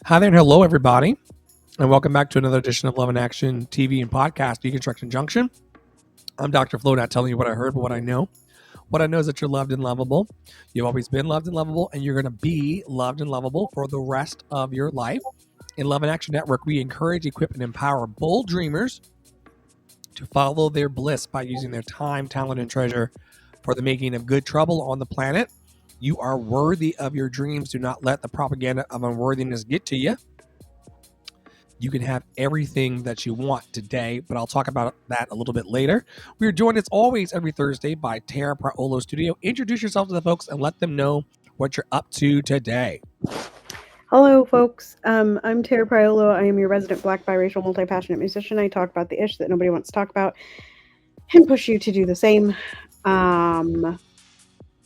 Hi there and hello, everybody, and welcome back to another edition of Love in Action TV and podcast, Deconstruction Junction. I'm Dr. Flo, not telling you what I heard, but what I know. What I know is that you're loved and lovable. You've always been loved and lovable, and you're going to be loved and lovable for the rest of your life. In Love in Action Network, we encourage, equip, and empower bold dreamers to follow their bliss by using their time, talent, and treasure for the making of good trouble on the planet. You are worthy of your dreams. Do not let the propaganda of unworthiness get to you. You can have everything that you want today, but I'll talk about that a little bit later. We are joined as always every Thursday by Tara Praolo Studio. Introduce yourself to the folks and let them know what you're up to today. Hello, folks. I'm Tara Priolo. I am your resident Black biracial multi-passionate musician. I talk about the ish that nobody wants to talk about and push you to do the same.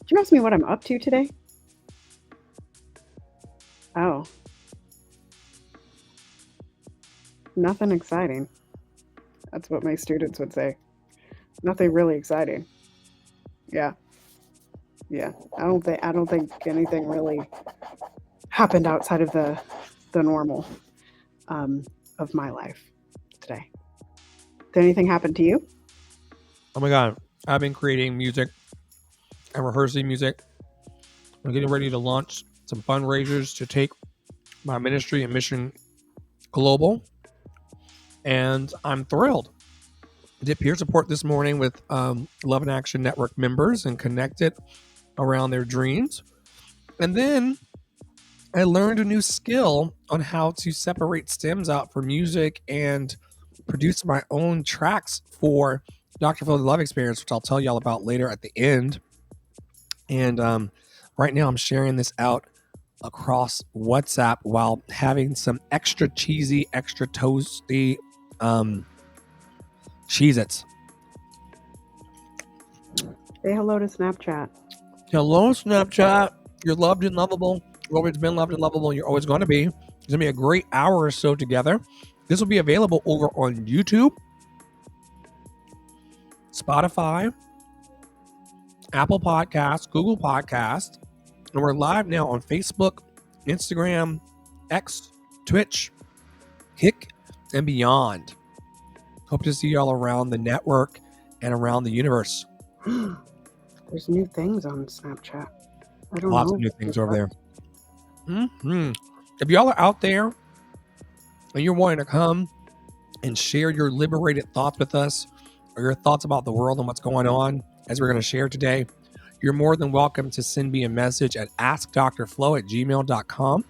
Did you ask me what I'm up to today? Oh. Nothing exciting. That's what my students would say. Nothing really exciting. Yeah. I don't think anything really happened outside of the normal of my life today. Did anything happen to you? Oh my God. I've been creating music and rehearsing music. I'm getting ready to launch some fundraisers to take my ministry and mission global. And I'm thrilled. I did peer support this morning with Love in Action Network members and connected around their dreams. And then I learned a new skill on how to separate stems out for music and produce my own tracks for Dr. Phil the Love Experience, which I'll tell you all about later at the end. And right now I'm sharing this out across WhatsApp while having some extra cheesy, extra toasty Cheez-Its. Say hello to Snapchat. Hello, Snapchat. You're loved and lovable. You've always been loved and lovable. You're always going to be. It's going to be a great hour or so together. This will be available over on YouTube, Spotify, Apple Podcasts, Google Podcasts, and we're live now on Facebook, Instagram, X, Twitch, Kick, and beyond. Hope to see you all around the network and around the universe. There's new things on Snapchat. I don't Lots know. of new things over there. If y'all are out there and you're wanting to come and share your liberated thoughts with us or your thoughts about the world and what's going on as we're going to share today, you're more than welcome to send me a message at askdrflo@gmail.com,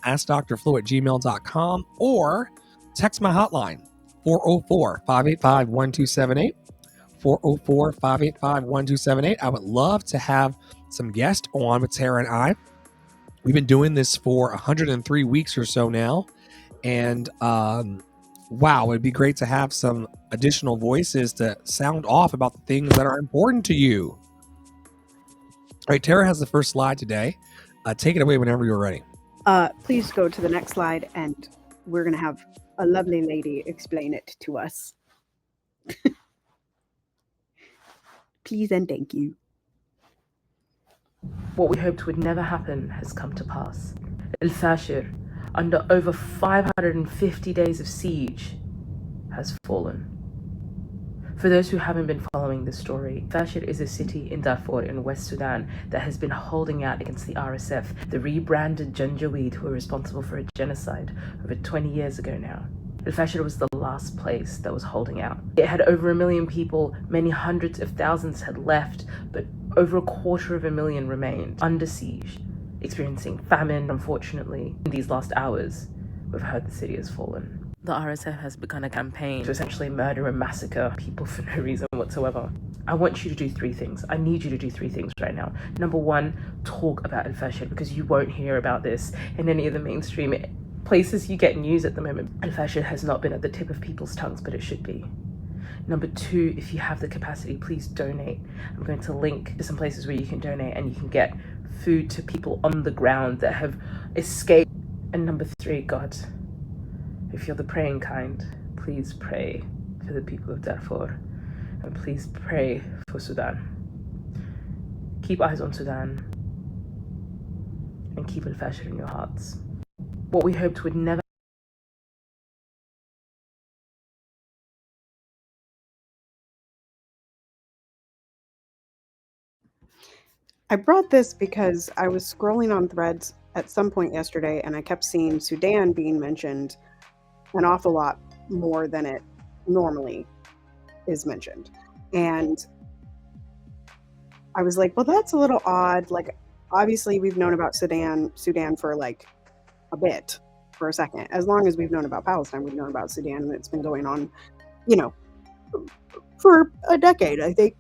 askdrflo@gmail.com, or text my hotline, 404-585-1278, 404-585-1278. I would love to have some guests on with Tara and I. We've been doing this for 103 weeks or so now. And wow, it'd be great to have some additional voices to sound off about the things that are important to you. All right, Tara has the first slide today. Take it away whenever you're ready. Please go to the next slide, and we're going to have a lovely lady explain it to us. Please and thank you. What we hoped would never happen has come to pass. El-Fashir, under over 550 days of siege, has fallen. For those who haven't been following this story, El-Fashir is a city in Darfur in West Sudan that has been holding out against the RSF, the rebranded Janjaweed who were responsible for a genocide over 20 years ago now. El-Fashir was the last place that was holding out. It had over 1 million people, many hundreds of thousands had left, but over 250,000 remained under siege, experiencing famine. Unfortunately, in these last hours, we've heard the city has fallen. The RSF has begun a campaign to essentially murder and massacre people for no reason whatsoever. I want you to do 3 things. I need you to do 3 things right now. Number 1, talk about El-Fashir, because you won't hear about this in any of the mainstream places you get news at the moment. El-Fashir has not been at the tip of people's tongues, but it should be. Number 2, if you have the capacity, please donate. I'm going to link to some places where you can donate and you can get food to people on the ground that have escaped. And number 3, God, if you're the praying kind, please pray for the people of Darfur, and please pray for Sudan. Keep eyes on Sudan and keep El-Fashir in your hearts. what we hoped would never. I brought this because I was scrolling on Threads at some point yesterday, and I kept seeing Sudan being mentioned an awful lot more than it normally is mentioned. And I was like, well, that's a little odd. Like, obviously, we've known about Sudan for like a bit, for a second. As long as we've known about Palestine, we've known about Sudan, and it's been going on, you know, for a decade, I think,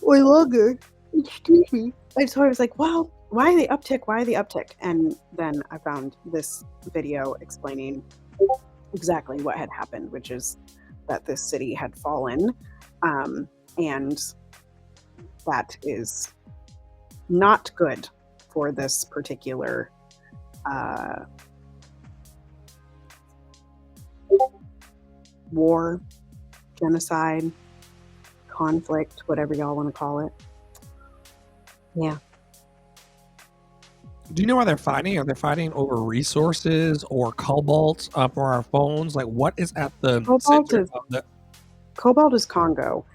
or longer. Excuse me. And so I was like, well, why the uptick? Why the uptick? And then I found this video explaining exactly what had happened, which is that this city had fallen, and that is not good for this particular war, genocide, conflict, whatever y'all want to call it. Yeah. Do you know why they're fighting? Are they fighting over resources or cobalt for our phones? Like, what is at the center of the? Cobalt is Congo.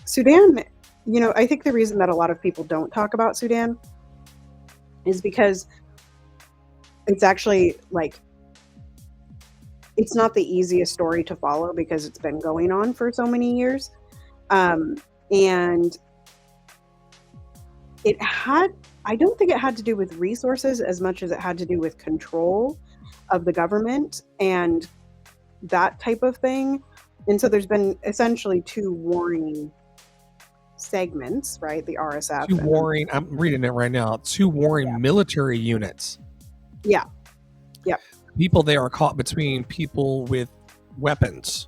Sudan, you know, I think the reason that a lot of people don't talk about Sudan is because it's actually like, it's not the easiest story to follow because it's been going on for so many years. And I don't think it had to do with resources as much as it had to do with control of the government and that type of thing. And so there's been essentially two warring segments, right? The RSF. I'm reading it right now. Two warring military units. Yeah. People there are caught between people with weapons.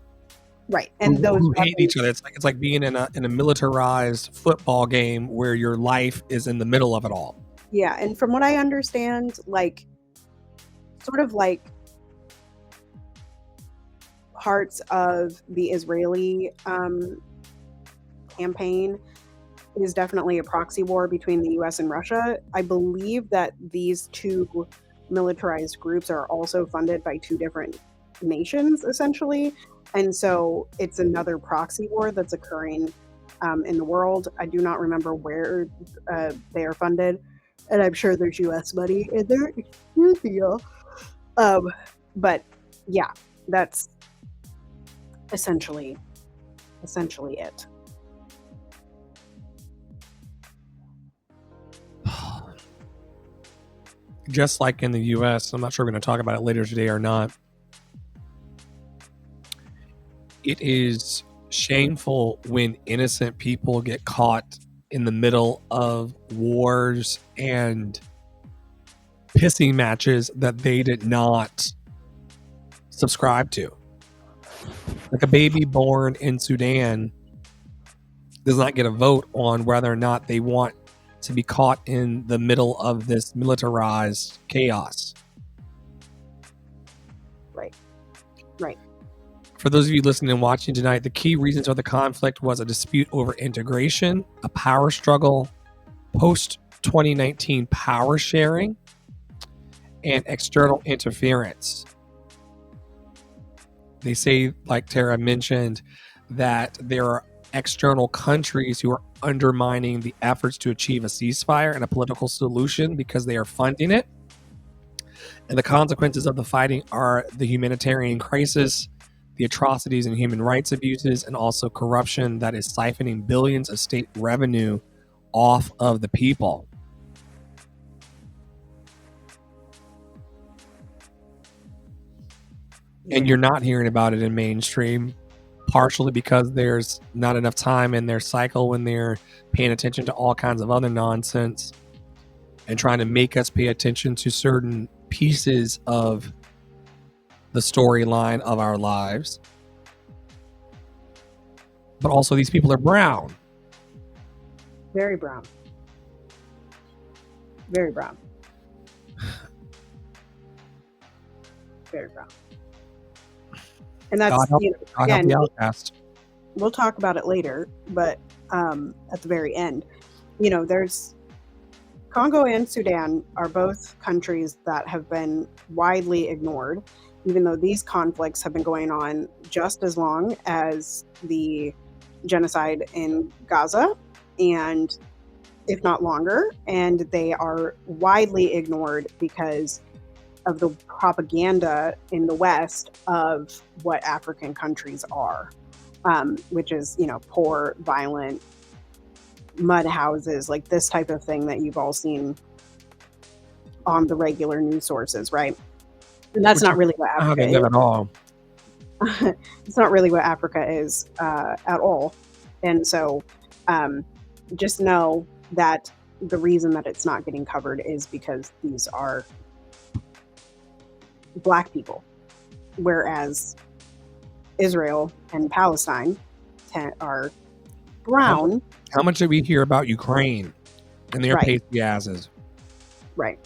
Right. And who hate each other. It's like being in a militarized football game where your life is in the middle of it all. Yeah. And from what I understand, like, sort of like parts of the Israeli campaign is definitely a proxy war between the US and Russia. I believe that these two militarized groups are also funded by two different nations, essentially. And so it's another proxy war that's occurring in the world. I do not remember where they are funded, and I'm sure there's US money in there. Excuse me, y'all. But yeah, that's essentially it. Just like in the US, I'm not sure we're going to talk about it later today or not. It is shameful when innocent people get caught in the middle of wars and pissing matches that they did not subscribe to. Like a baby born in Sudan does not get a vote on whether or not they want to be caught in the middle of this militarized chaos. Right. For those of you listening and watching tonight, the key reasons for the conflict was a dispute over integration, a power struggle, post-2019 power sharing, and external interference. They say, like Tara mentioned, that there are external countries who are undermining the efforts to achieve a ceasefire and a political solution because they are funding it. And the consequences of the fighting are the humanitarian crisis, the atrocities and human rights abuses, and also corruption that is siphoning billions of state revenue off of the people. And you're not hearing about it in mainstream, partially because there's not enough time in their cycle when they're paying attention to all kinds of other nonsense and trying to make us pay attention to certain pieces of the storyline of our lives. But also, these people are brown. Very brown. Very brown. Very brown. And that's, again, we'll talk about it later, but at the very end, there's Congo and Sudan are both countries that have been widely ignored, even though these conflicts have been going on just as long as the genocide in Gaza, and if not longer. And they are widely ignored because of the propaganda in the West of what African countries are, which is, poor, violent, mud houses, like this type of thing that you've all seen on the regular news sources, right? And that's not really what How they Africa live is. at all. It's not really what Africa is at all. And so just know that the reason that it's not getting covered is because these are Black people, whereas Israel and Palestine are brown. How much did we hear about Ukraine and their Right. pasty asses? Right.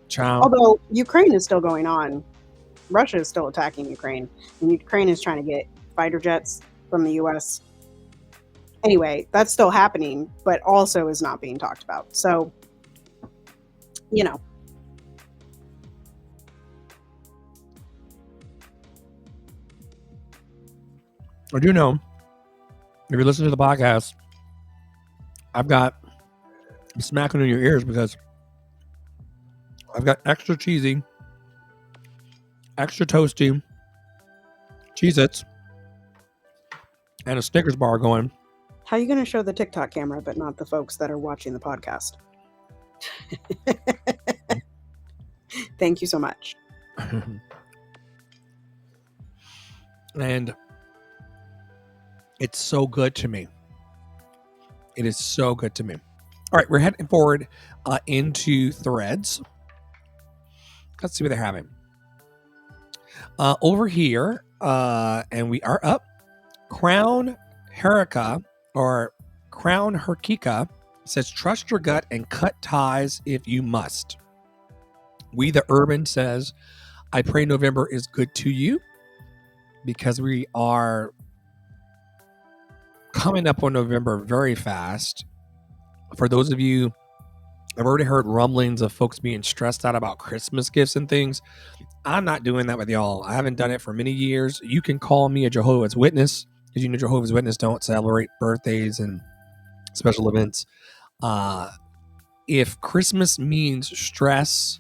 Child. Although Ukraine is still going on. Russia is still attacking Ukraine, and Ukraine is trying to get fighter jets from the U.S. Anyway, that's still happening, but also is not being talked about. So, I do know, if you listen to the podcast, I'm smacking in your ears because I've got extra cheesy, extra toasty Cheez-Its and a Snickers bar going. how are you going to show the TikTok camera, but not the folks that are watching the podcast? Thank you so much. And it's so good to me. It is so good to me. All right, we're heading forward into threads. Let's see what they're having. Over here, and we are up. Crown Herika or Crown Herkika says, trust your gut and cut ties if you must. We the Urban says, I pray November is good to you, because we are coming up on November very fast. For those of you, I've already heard rumblings of folks being stressed out about Christmas gifts and things. I'm not doing that with y'all. I haven't done it for many years. You can call me a Jehovah's Witness, because Jehovah's Witnesses don't celebrate birthdays and special events. If Christmas means stress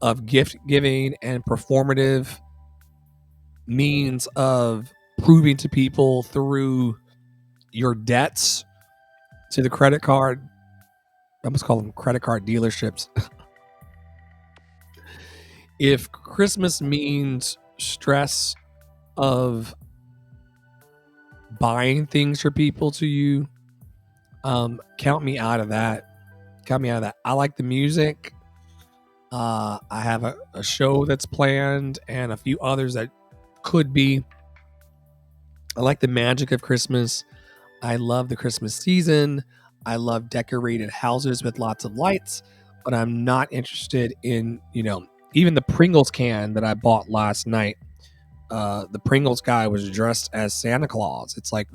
of gift giving and performative means of proving to people through your debts to the credit card, I almost call them credit card dealerships. If Christmas means stress of buying things for people to you, count me out of that. I like the music. I have a show that's planned and a few others that could be. I like the magic of Christmas. I love the Christmas season. I love decorated houses with lots of lights, but I'm not interested in, even the Pringles can that I bought last night. The Pringles guy was dressed as Santa Claus. It's like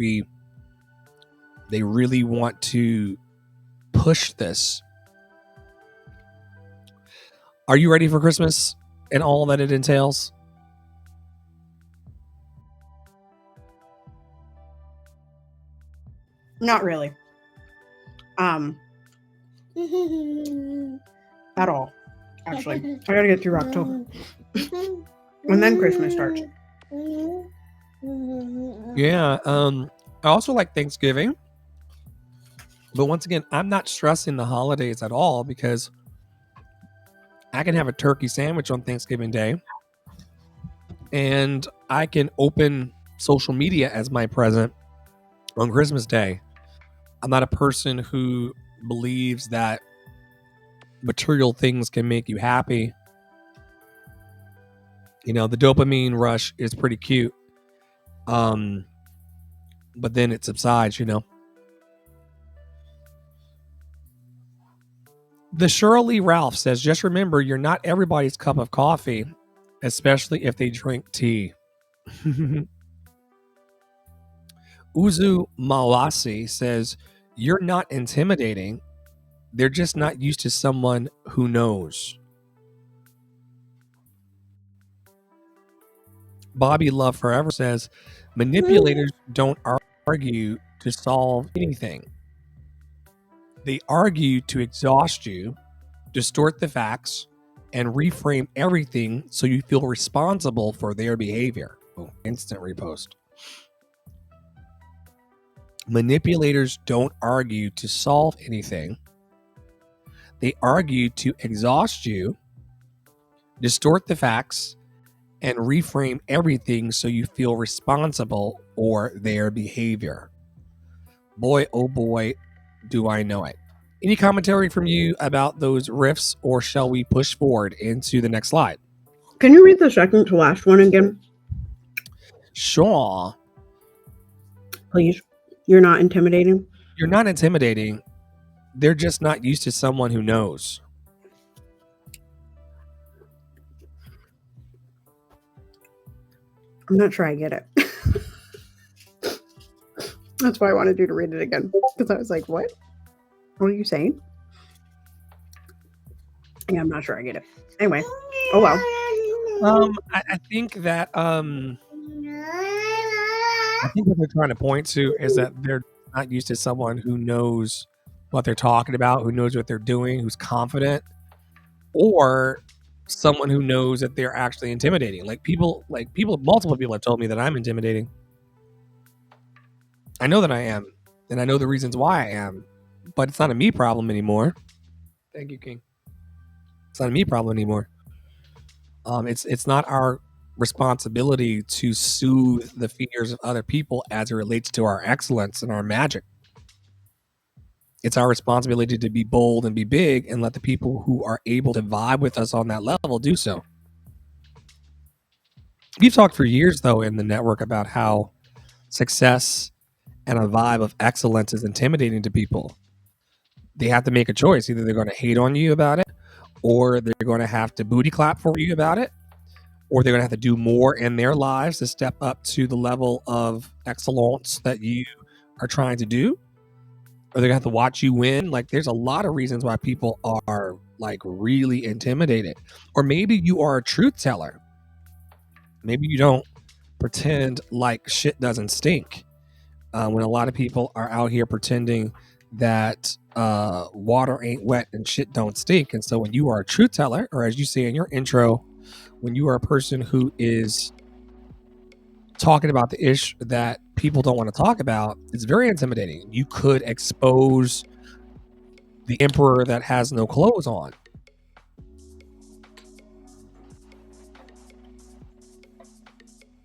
they really want to push this. Are you ready for Christmas and all that it entails? Not really. At all. Actually, I gotta get through October, and then Christmas starts. Yeah. I also like Thanksgiving, but once again, I'm not stressing the holidays at all, because I can have a turkey sandwich on Thanksgiving Day, and I can open social media as my present on Christmas Day. I'm not a person who believes that material things can make you happy. The dopamine rush is pretty cute. But then it subsides, The Shirley Ralph says, just remember, you're not everybody's cup of coffee, especially if they drink tea. Uzu Mawasi says, you're not intimidating. They're just not used to someone who knows. Bobby Love Forever says, manipulators don't argue to solve anything. They argue to exhaust you, distort the facts, and reframe everything so you feel responsible for their behavior. Oh, instant repost. Manipulators don't argue to solve anything. They argue to exhaust you, distort the facts, and reframe everything so you feel responsible for their behavior. Boy, oh boy, do I know it. Any commentary from you about those riffs, or shall we push forward into the next slide? Can you read the second to last one again? Sure. Please. You're not intimidating? You're not intimidating. They're just not used to someone who knows. I'm not sure I get it. That's why I wanted you to read it again. Because I was like, what? What are you saying? Yeah, I'm not sure I get it. Anyway. Oh well. I think that I think what they're trying to point to is that they're not used to someone who knows what they're talking about, who knows what they're doing, who's confident, or someone who knows that they're actually intimidating. Multiple people have told me that I'm intimidating. I know that I am, and I know the reasons why I am, but it's not a me problem anymore. Thank you, King. It's not a me problem anymore. It's not our responsibility to soothe the fears of other people as it relates to our excellence and our magic. It's our responsibility to be bold and be big and let the people who are able to vibe with us on that level do so. We've talked for years, though, in the network about how success and a vibe of excellence is intimidating to people. They have to make a choice. Either they're going to hate on you about it, or they're going to have to booty clap for you about it, or they're going to have to do more in their lives to step up to the level of excellence that you are trying to do, or they're going to have to watch you win. Like, there's a lot of reasons why people are like really intimidated. Or maybe you are a truth teller. Maybe you don't pretend like shit doesn't stink. When a lot of people are out here pretending that water ain't wet and shit don't stink. And so when you are a truth teller, or as you say in your intro, when you are a person who is talking about the issue that people don't want to talk about, it's very intimidating. You could expose the emperor that has no clothes on.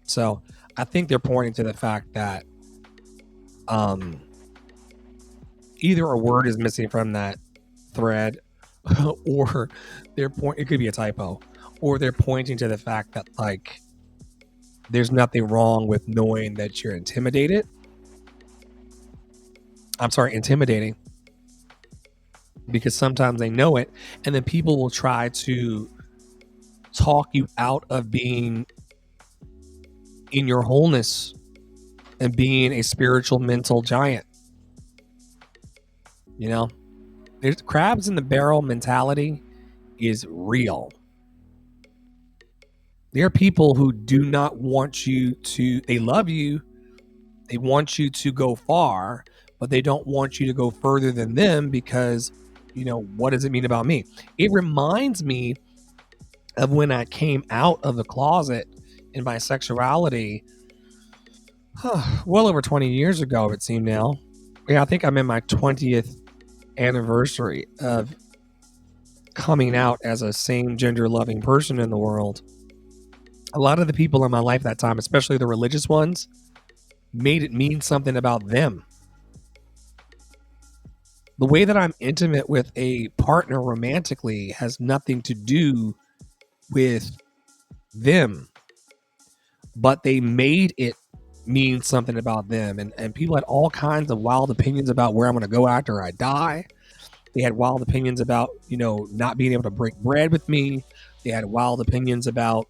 So I think they're pointing to the fact that either a word is missing from that thread, or it could be a typo, or they're pointing to the fact that like there's nothing wrong with knowing that you're intimidating, because sometimes they know it, and then people will try to talk you out of being in your wholeness and being a spiritual mental giant. You know, there's crabs in the barrel mentality is real. There are people who do not want you to, they love you, they want you to go far, but they don't want you to go further than them because, you know, what does it mean about me? It reminds me of when I came out of the closet in my sexuality, well over 20 years ago, it seemed now. Yeah, I think I'm in my 20th anniversary of coming out as a same gender loving person in the world. A lot of the people in my life that time, especially the religious ones, made it mean something about them. The way that I'm intimate with a partner romantically has nothing to do with them, but they made it mean something about them. And people had all kinds of wild opinions about where I'm going to go after I die. They had wild opinions about, you know, not being able to break bread with me. They had wild opinions about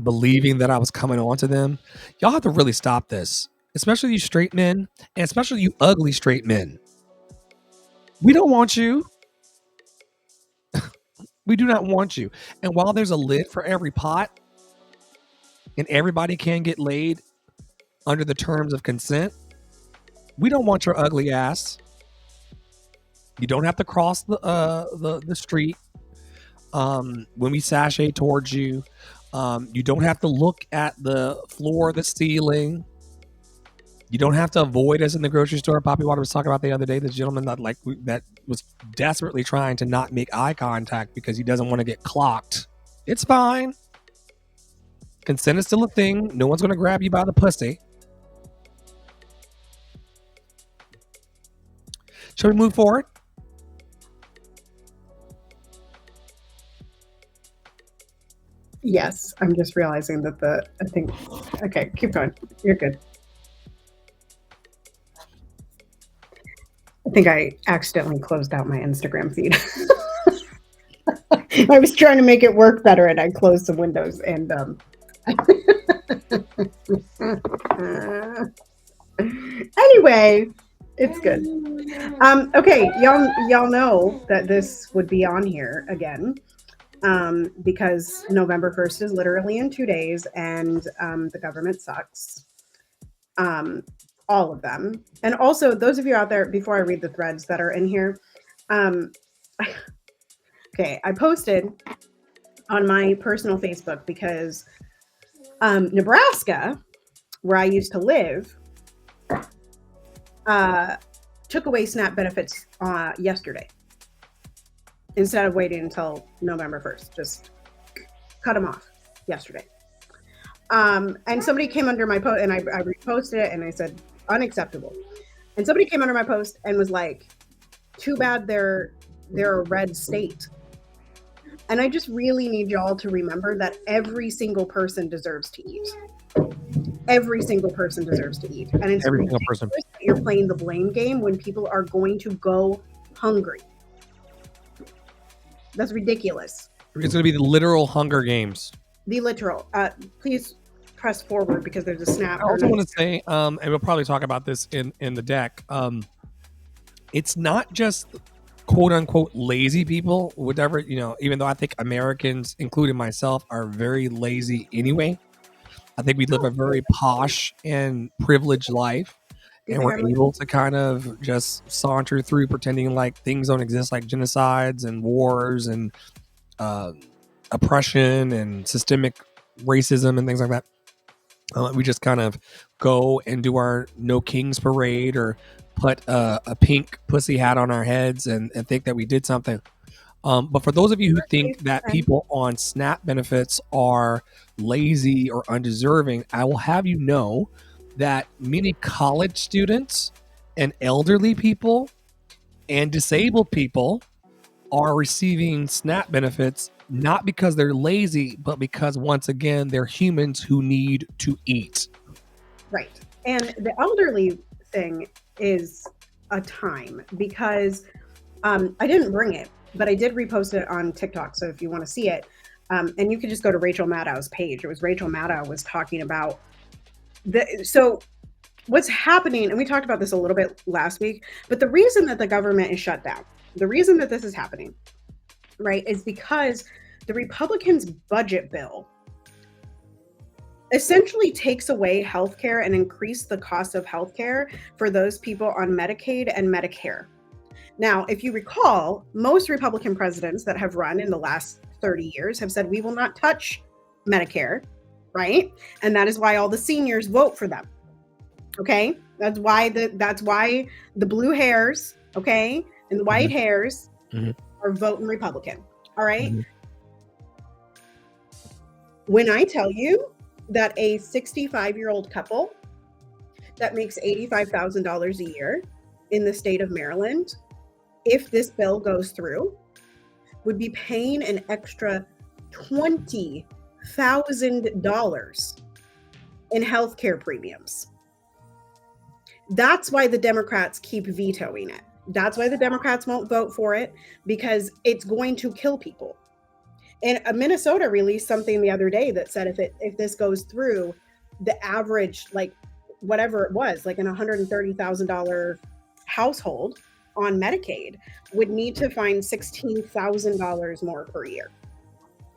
believing that I was coming on to them. Y'all have to really stop this. especially you straight men, and especially you ugly straight men. We don't want you. We do not want you. And while there's a lid for every pot and everybody can get laid under the terms of consent, we don't want your ugly ass. You don't have to cross the street when we sashay towards you. You don't have to look at the floor, the ceiling. You don't have to avoid us in the grocery store. Poppy Water was talking about the other day, the gentleman that was desperately trying to not make eye contact because he doesn't want to get clocked. It's fine. Consent is still a thing. No one's going to grab you by the pussy. Shall we move forward? Yes, I'm just realizing that okay, keep going. You're good. I think I accidentally closed out my Instagram feed. I was trying to make it work better and I closed some windows and anyway, it's good. Okay, y'all know that this would be on here again. Because November 1st is literally in 2 days and the government sucks. All of them. And also, those of you out there, before I read the threads that are in here, okay, I posted on my personal Facebook because Nebraska, where I used to live, took away SNAP benefits yesterday. Instead of waiting until November 1st, just cut them off yesterday. And somebody came under my post and I reposted it and I said, unacceptable. And somebody came under my post and was like, too bad they're a red state. And I just really need y'all to remember that every single person deserves to eat. Every single person deserves to eat. And it's every single person. You're playing the blame game when people are going to go hungry. That's ridiculous. It's going to be the literal Hunger Games. The literal. Please press forward because there's a snap. I also want to say, and we'll probably talk about this in the deck. It's not just quote unquote lazy people, whatever, even though I think Americans, including myself, are very lazy anyway. I think we live a very posh and privileged life. And we're able to kind of just saunter through pretending like things don't exist, like genocides and wars and oppression and systemic racism and things like that. We just kind of go and do our No Kings parade or put a pink pussy hat on our heads and think that we did something. But for those of you who think that people on SNAP benefits are lazy or undeserving, I will have you know that many college students and elderly people and disabled people are receiving SNAP benefits not because they're lazy, but because, once again, they're humans who need to eat. Right. And the elderly thing is a time because I didn't bring it, but I did repost it on TikTok. So if you want to see it, and you can just go to Rachel Maddow's page. It was Rachel Maddow was talking about so what's happening, and we talked about this a little bit last week, but the reason that the government is shut down, the reason that this is happening, right, is because the Republicans' budget bill essentially takes away healthcare and increase the cost of healthcare for those people on Medicaid and Medicare. Now, if you recall, most Republican presidents that have run in the last 30 years have said we will not touch Medicare, right? And that is why all the seniors vote for them. Okay? That's why the blue hairs, okay, and the white hairs are voting Republican. All right? When I tell you that a 65-year-old couple that makes $85,000 a year in the state of Maryland, if this bill goes through, would be paying an extra $20,000 in healthcare premiums. That's why the Democrats keep vetoing it. That's why the Democrats won't vote for it, because it's going to kill people. And Minnesota released something the other day that said if this goes through, the average whatever it was, like an $130,000 household on Medicaid would need to find $16,000 more per year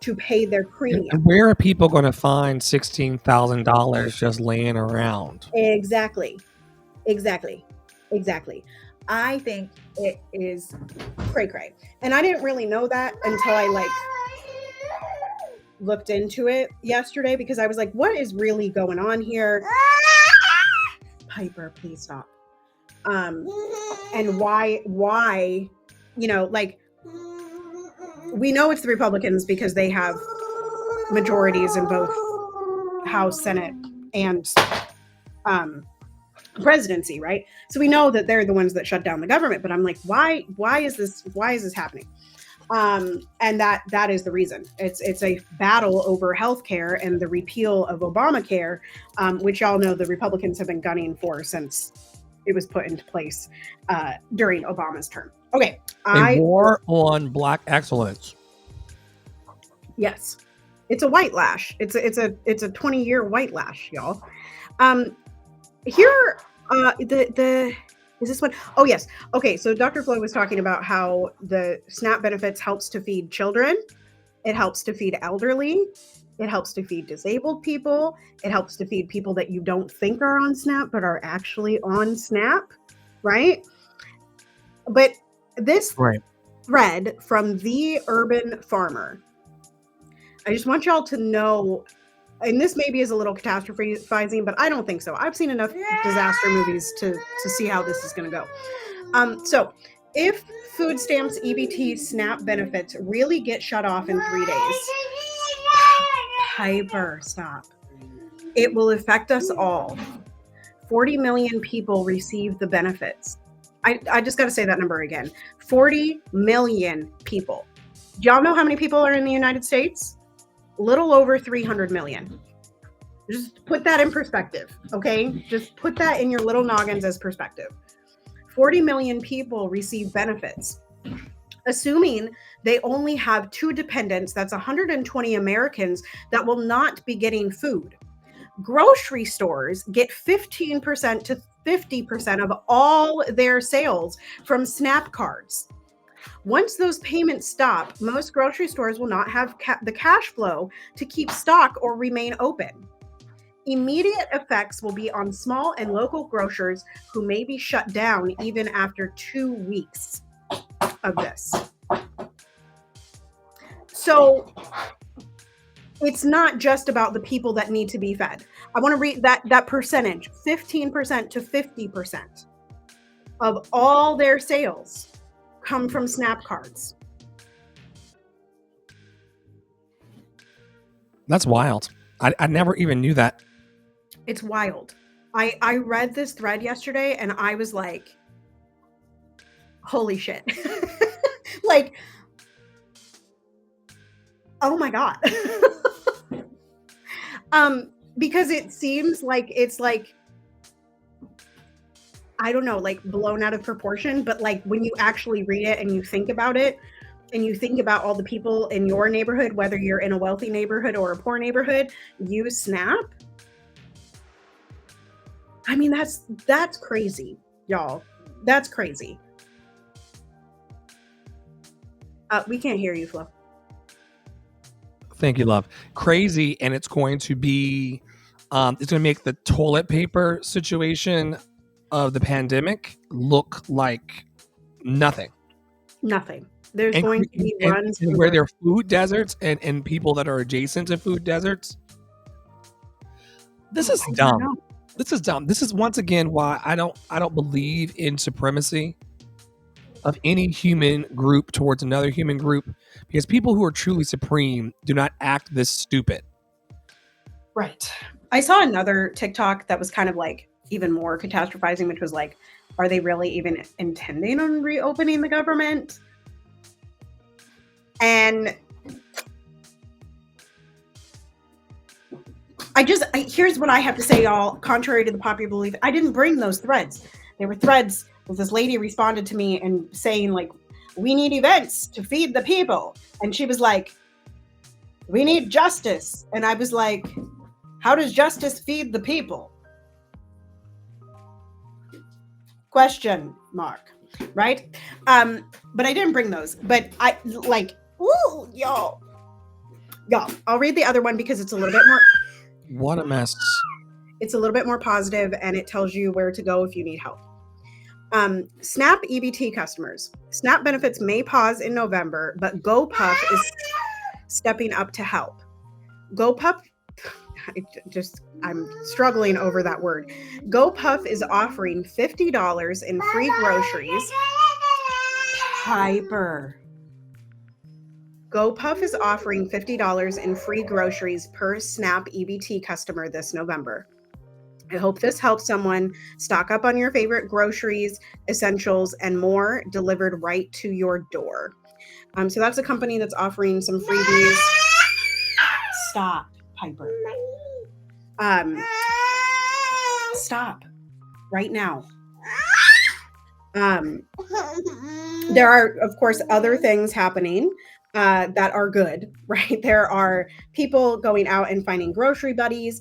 to pay their premium. And where are people going to find $16,000 just laying around? Exactly. I think it is cray-cray. And I didn't really know that until I like looked into it yesterday, because I was like, what is really going on here? Piper, please stop. And why, you know, like, we know it's the Republicans because they have majorities in both House, Senate, and presidency, right? So we know that they're the ones that shut down the government. But I'm like, why is this happening? And that is the reason. It's a battle over healthcare and the repeal of Obamacare, which y'all know the Republicans have been gunning for since it was put into place during Obama's term. Okay, A war on Black excellence. Yes, it's a white lash. It's a 20-year white lash, y'all. Here, is this one? Oh, yes. Okay, so Dr. Flo was talking about how the SNAP benefits helps to feed children. It helps to feed elderly. It helps to feed disabled people. It helps to feed people that you don't think are on SNAP but are actually on SNAP, right? But this thread from The Urban Farmer, I just want y'all to know, and this maybe is a little catastrophizing, but I don't think so. I've seen enough disaster movies to see how this is going to go. So if food stamps, EBT, SNAP benefits really get shut off in 3 days, Piper, stop. It will affect us all. 40 million people receive the benefits. I just got to say that number again. 40 million people. Do y'all know how many people are in the United States? Little over 300 million. Just put that in perspective, okay? Just put that in your little noggins as perspective. 40 million people receive benefits. Assuming they only have 2 dependents, that's 120 Americans that will not be getting food. Grocery stores get 15% to 50% of all their sales from SNAP cards. Once those payments stop, most grocery stores will not have the cash flow to keep stock or remain open. Immediate effects will be on small and local grocers who may be shut down even after 2 weeks of this. So it's not just about the people that need to be fed. I want to read that percentage, 15% to 50% of all their sales come from SNAP cards. That's wild. I never even knew that. It's wild. I read this thread yesterday and I was like, holy shit. Like, oh my God. Because it seems like it's like, I don't know, like blown out of proportion, but like when you actually read it and you think about it and you think about all the people in your neighborhood, whether you're in a wealthy neighborhood or a poor neighborhood, use SNAP. I mean, that's crazy, y'all. That's crazy. We can't hear you, Flo. Thank you, love. Crazy, and it's going to be, it's going to make the toilet paper situation of the pandemic look like nothing. Nothing. There's going to be runs where there are food deserts and people that are adjacent to food deserts. This is dumb. This is dumb. This is once again why I don't believe in supremacy of any human group towards another human group, because people who are truly supreme do not act this stupid. Right. I saw another TikTok that was kind of like even more catastrophizing, which was like, are they really even intending on reopening the government? And here's what I have to say, y'all. Contrary to the popular belief, I didn't bring those threads. They were threads that this lady responded to me and saying like, we need events to feed the people. And she was like, we need justice. And I was like, how does justice feed the people? Question mark. Right? But I didn't bring those. But I like, ooh, y'all. I'll read the other one because it's a little bit more. What a mess. It's a little bit more positive, and it tells you where to go if you need help. SNAP EBT customers. SNAP benefits may pause in November, but GoPuff is stepping up to help. GoPuff, I'm struggling over that word. GoPuff is offering $50 in free groceries. Piper. GoPuff is offering $50 in free groceries per SNAP EBT customer this November. I hope this helps someone stock up on your favorite groceries, essentials, and more delivered right to your door. So that's a company that's offering some freebies. Stop, Piper. Stop right now. There are, of course, other things happening that are good, right? There are people going out and finding grocery buddies.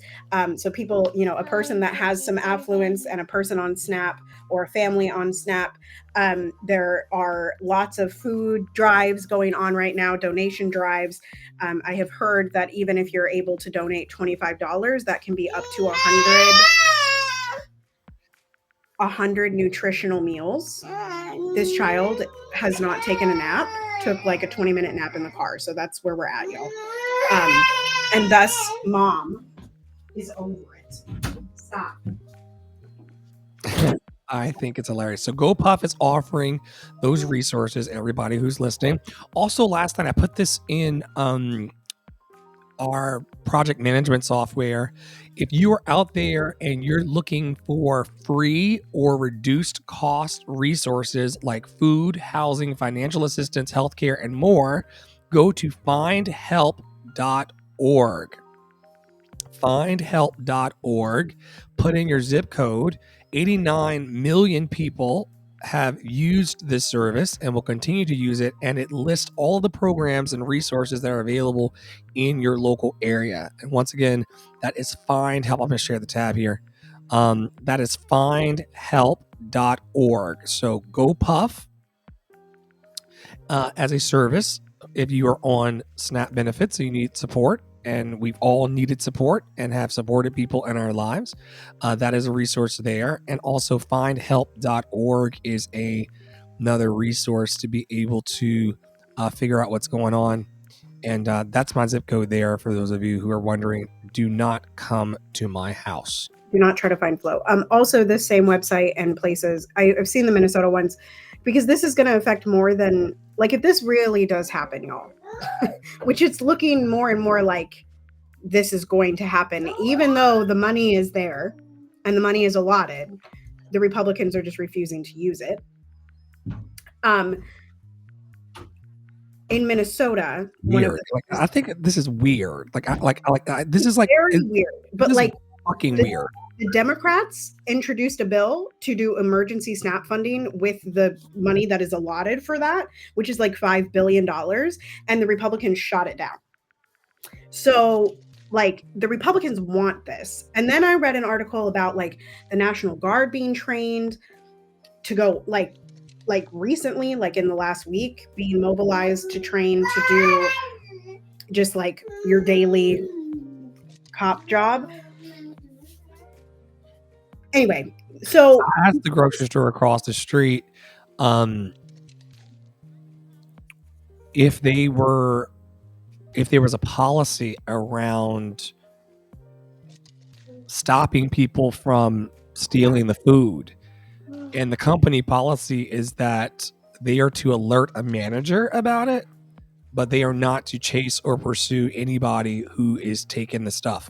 So people, a person that has some affluence and a person on SNAP or a family on SNAP. There are lots of food drives going on right now, donation drives. I have heard that even if you're able to donate $25, that can be up to 100 nutritional meals. This child has not taken a nap, took like a 20-minute nap in the car. So that's where we're at, y'all. And thus, mom is over it. Stop. I think it's hilarious. So GoPuff is offering those resources, everybody who's listening. Also, last night I put this in our project management software. If you are out there and you're looking for free or reduced cost resources like food, housing, financial assistance, healthcare, and more, go to findhelp.org. Findhelp.org. Put in your zip code. 89 million people have used this service and will continue to use it, and it lists all the programs and resources that are available in your local area. And once again, that is Find Help. I'm going to share the tab here. That is findhelp.org. So GoPuff as a service, if you are on SNAP benefits, so you need support, and we've all needed support and have supported people in our lives. That is a resource there. And also findhelp.org is another resource to be able to figure out what's going on. And that's my zip code there for those of you who are wondering. Do not come to my house. Do not try to find Flow. Also, this same website and places, I've seen the Minnesota ones, because this is going to affect more than, like, if this really does happen, y'all, which it's looking more and more like this is going to happen, even though the money is there and the money is allotted, the Republicans are just refusing to use it. In Minnesota, weird. I think this is weird. This is like very weird, but like fucking weird. The Democrats introduced a bill to do emergency SNAP funding with the money that is allotted for that, which is like $5 billion, and the Republicans shot it down. So, like, the Republicans want this. And then I read an article about, like, the National Guard being trained to go, like recently, like in the last week, being mobilized to train to do just like your daily cop job. Anyway, so at the grocery store across the street, if there was a policy around stopping people from stealing the food, and the company policy is that they are to alert a manager about it, but they are not to chase or pursue anybody who is taking the stuff.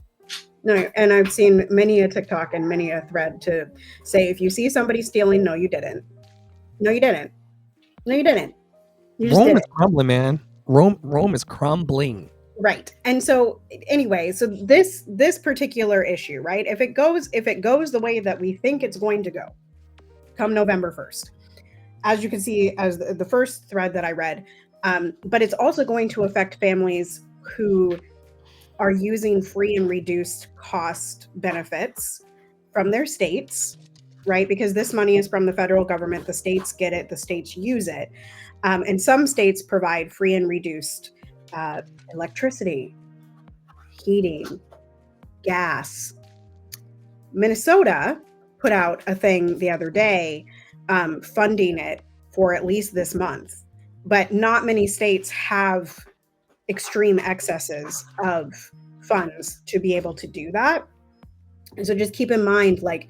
No, and I've seen many a TikTok and many a thread to say, if you see somebody stealing, no, you didn't. No, you didn't. No, you didn't. You just Rome is crumbling, man. Rome is crumbling. Right. And so anyway, so this particular issue, right? If it goes the way that we think it's going to go, come November 1st, as you can see, as the first thread that I read, but it's also going to affect families who are using free and reduced cost benefits from their states right? Because this money is from the federal government. The states get it. The states use it. And some states provide free and reduced electricity, heating, gas. Minnesota put out a thing the other day funding it for at least this month. But not many states have extreme excesses of funds to be able to do that. And so just keep in mind, like,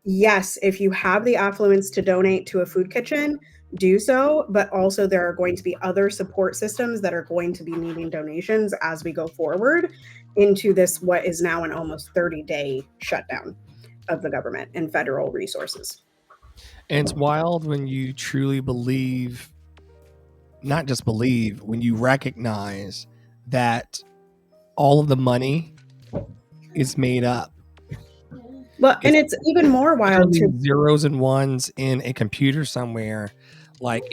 yes, if you have the affluence to donate to a food kitchen, do so. But also there are going to be other support systems that are going to be needing donations as we go forward into this, what is now an almost 30-day shutdown of the government and federal resources. And it's wild when you truly believe, not just believe, when you recognize that all of the money is made up. Well, and it's even more wild to zeros and ones in a computer somewhere. Like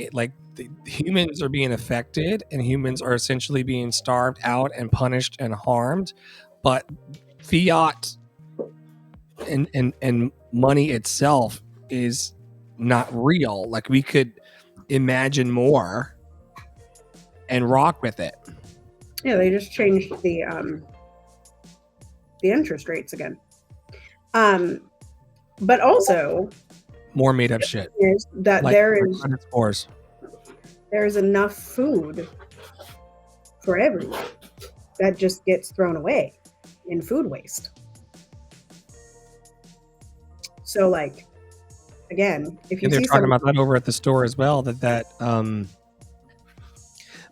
the humans are being affected, and humans are essentially being starved out and punished and harmed. But fiat and money itself is not real. Like, we could imagine more and rock with it. Yeah, they just changed the interest rates again. But also More made up shit. is that Like credit scores. there's enough food for everyone that just gets thrown away in food waste. So, like, again, if you And they're see talking some, about that over at the store as well, that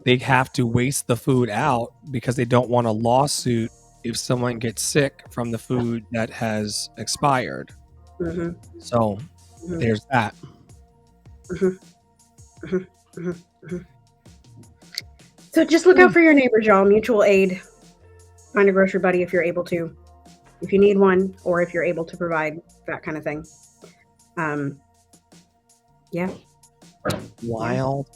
they have to waste the food out because they don't want a lawsuit if someone gets sick from the food that has expired. Mhm, So mhm, there's that. mhm, mhm, mhm, mhm. So just look out for your neighbors, y'all. Mutual aid. Find a grocery buddy if you're able to, if you need one, or if you're able to provide that kind of thing. Yeah. Wild.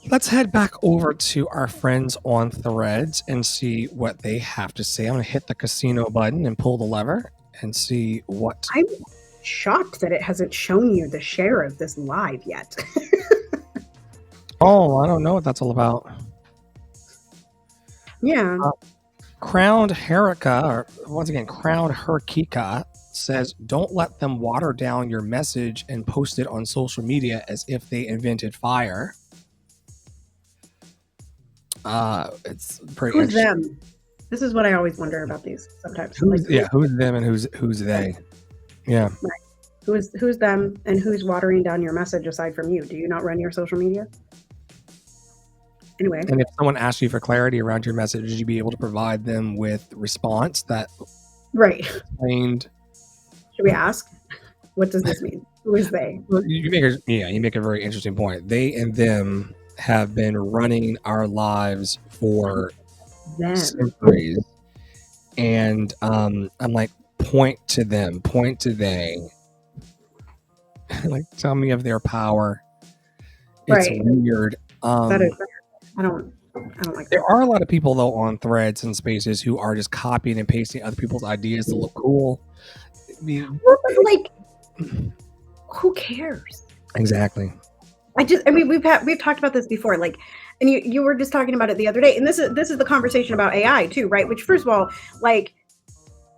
Let's head back over to our friends on Threads and see what they have to say. I'm going to hit the casino button and pull the lever and see what. I'm shocked that it hasn't shown you the share of this live yet. Oh, I don't know what that's all about. Yeah. Crowned Herika, or once again, Crowned Herkika says, don't let them water down your message and post it on social media as if they invented fire. It's pretty Who's interesting. them? This is what I always wonder about these sometimes. Who's them and who's they? Yeah. Right. Who's them and who's watering down your message aside from you? Do you not run your social media? Anyway. And if someone asks you for clarity around your message, would you be able to provide them with response that Right. explained? Should we ask? What does this mean? Who is they? You make a very interesting point. They and them have been running our lives for centuries, and I'm like, point to them, point to they. Like, tell me of their power. It's Right. weird. That is. I don't like There that. are a lot of people though on Threads and Spaces who are just copying and pasting other people's ideas to look cool. I mean, like, who cares? Exactly. We've talked about this before, like, and you were just talking about it the other day, and this is the conversation about AI too, right? Which, first of all, like,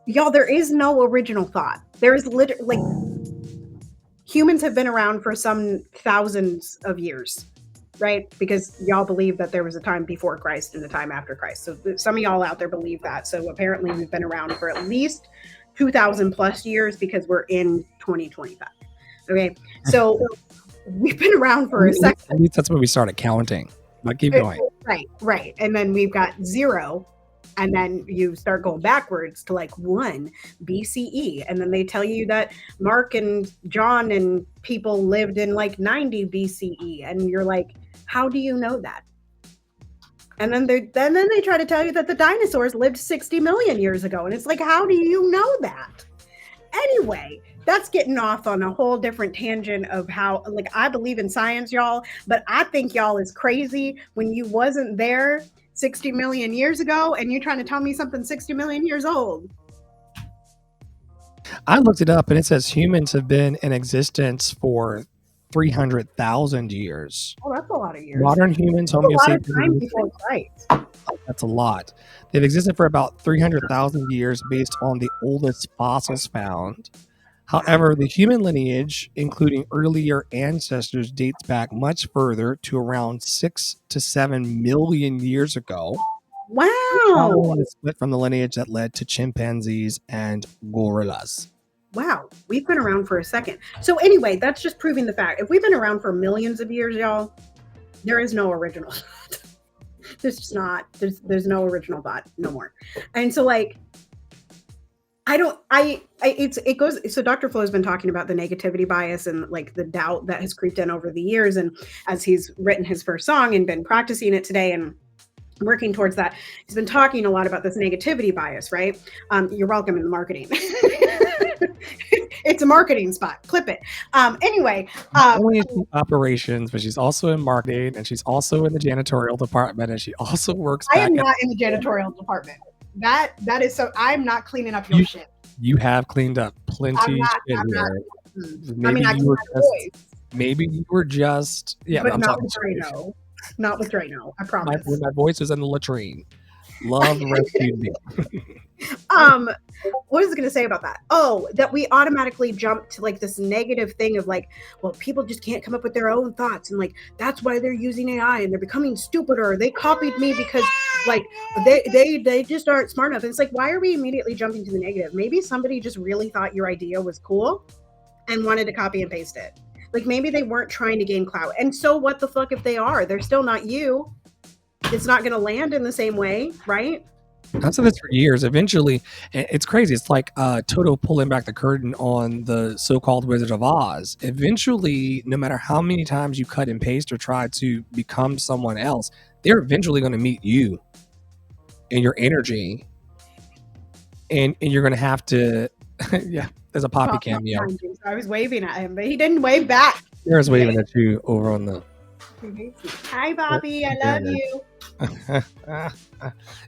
y'all, there is no original thought. There is literally, like, humans have been around for some thousands of years, right? Because y'all believe that there was a time before Christ and a time after Christ. So some of y'all out there believe that. So apparently we've been around for at least 2,000 plus years because we're in 2025. Okay, so we've been around for a second. At least that's when we started counting. But keep going. Right. And then we've got 0. And then you start going backwards to like 1 BCE. And then they tell you that Mark and John and people lived in like 90 BCE. And you're like, how do you know that? And then they try to tell you that the dinosaurs lived 60 million years ago. And it's like, how do you know that? Anyway, that's getting off on a whole different tangent of how, like, I believe in science, y'all, but I think y'all is crazy when you wasn't there 60 million years ago and you're trying to tell me something 60 million years old. I looked it up and it says humans have been in existence for 300,000 years. Oh, that's a lot of years. Modern humans, That's Homo a lot of time sapiens, before Christ. that's a lot. They've existed for about 300,000 years based on the oldest fossils found. However, the human lineage, including earlier ancestors, dates back much further to around 6 to 7 million years ago. Wow. Following the split from the lineage that led to chimpanzees and gorillas. Wow. We've been around for a second. So anyway, that's just proving the fact. If we've been around for millions of years, y'all, there is no original. There's just not. There's no original thought, no more. And so like, it goes. So Dr. Flo has been talking about the negativity bias and like the doubt that has creeped in over the years. And as he's written his first song and been practicing it today and working towards that, he's been talking a lot about this negativity bias, right? You're welcome in the marketing. It's a marketing spot. Clip it. Anyway. Only in operations, but she's also in marketing and she's also in the janitorial department and she also works I am not in the janitorial department. That is so. I'm not cleaning up your shit. You have cleaned up plenty shit here. Maybe you were just yeah, but not with Drano. Not with Drano. I promise. My voice was in the latrine. Love rescued me. What was I going to say about that? Oh, that we automatically jump to like this negative thing of like, well, people just can't come up with their own thoughts, and like that's why they're using AI and they're becoming stupider. They copied me because like they just aren't smart enough. And it's like, why are we immediately jumping to the negative? Maybe somebody just really thought your idea was cool and wanted to copy and paste it. Like maybe they weren't trying to gain clout. And so what the fuck if they are? They're still not you. It's not going to land in the same way, right? I've said this for years. Eventually, it's crazy. It's like Toto pulling back the curtain on the so-called Wizard of Oz. Eventually, no matter how many times you cut and paste or try to become someone else, they're eventually going to meet you and your energy. And you're going to have to, yeah, there's a Poppy cameo. I was waving at him, but he didn't wave back. I was waving at you over on the... Hi, Bobby. I love you.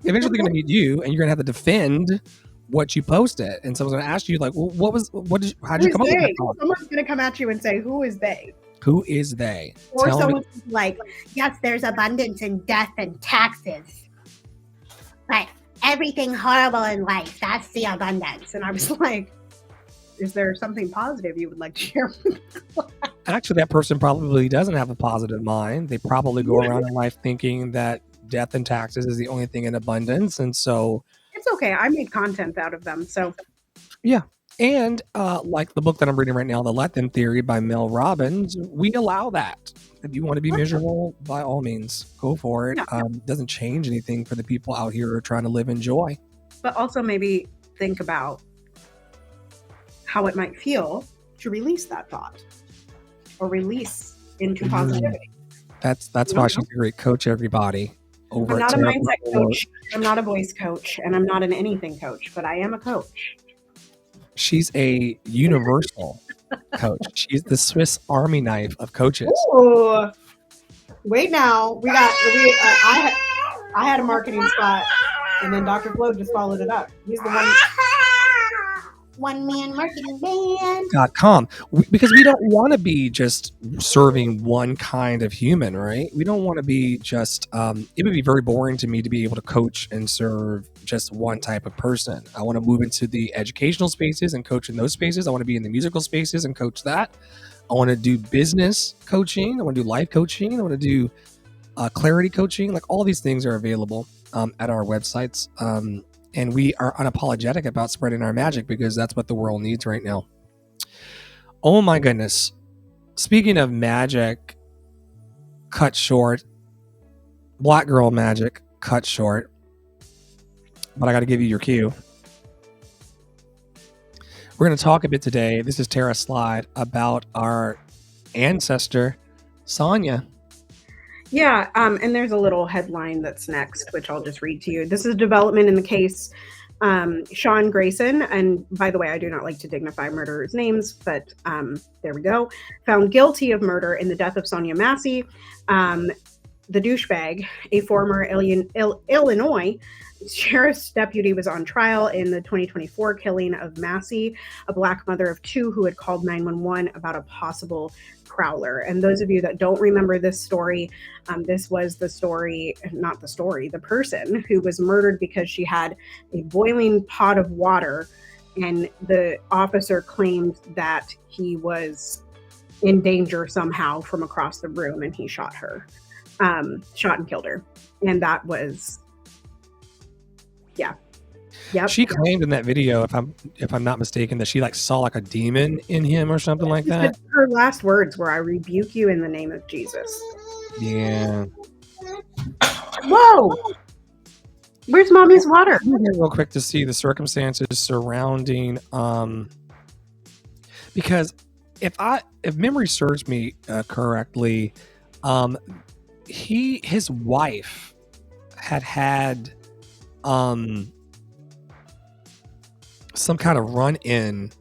Eventually going to meet you and you're going to have to defend what you posted. And someone's going to ask you like, well, how did you come up with that thought? Someone's going to come at you and say, who is they? Who is they? Or someone's like, yes, there's abundance in death and taxes. But everything horrible in life, that's the abundance. And I was like, is there something positive you would like to share with us? Actually, that person probably doesn't have a positive mind. They probably go around in life thinking that death and taxes is the only thing in abundance. And so... It's okay. I made content out of them. So... Yeah. And like the book that I'm reading right now, The Let Them Theory by Mel Robbins, we allow that. If you want to be miserable, by all means, go for it. Yeah. Doesn't change anything for the people out here who are trying to live in joy. But also maybe think about how it might feel to release that thought or release into positivity. That's why she's a great coach, everybody. I'm not a mindset coach. I'm not a voice coach, and I'm not an anything coach, but I am a coach. She's a universal coach. She's the Swiss Army knife of coaches. Ooh. Wait now. I had a marketing spot, and then Dr. Flo just followed it up. He's the one-man marketing band. .com. Because we don't want to be just serving one kind of human, right? We don't want to be just, it would be very boring to me to be able to coach and serve just one type of person. I want to move into the educational spaces and coach in those spaces. I want to be in the musical spaces and coach that. I want to do business coaching. I want to do life coaching. I want to do clarity coaching. Like all these things are available at our websites. And we are unapologetic about spreading our magic because that's what the world needs right now. Oh my goodness. Speaking of magic cut short, Black girl magic cut short. But I got to give you your cue. We're going to talk a bit today. This is Tara Slide about our ancestor, Sonia. Yeah, and there's a little headline that's next, which I'll just read to you. This is a development in the case Sean Grayson, and by the way, I do not like to dignify murderers' names, but there we go, found guilty of murder in the death of Sonia Massey. the douchebag, a former Illinois sheriff's deputy, was on trial in the 2024 killing of Massey, a black mother of two who had called 911 about a possible prowler. And those of you that don't remember this story, this was the story, not the story, the person who was murdered because she had a boiling pot of water, and the officer claimed that he was in danger somehow from across the room, and he shot her, shot and killed her. And that was, yeah. Yep. She claimed in that video, if I'm not mistaken, that she like saw like a demon in him or something like that. Her last words were, "I rebuke you in the name of Jesus." Yeah. Whoa! Where's mommy's water? I'm here real quick to see the circumstances surrounding, because if memory serves me correctly, his wife had some kind of run-in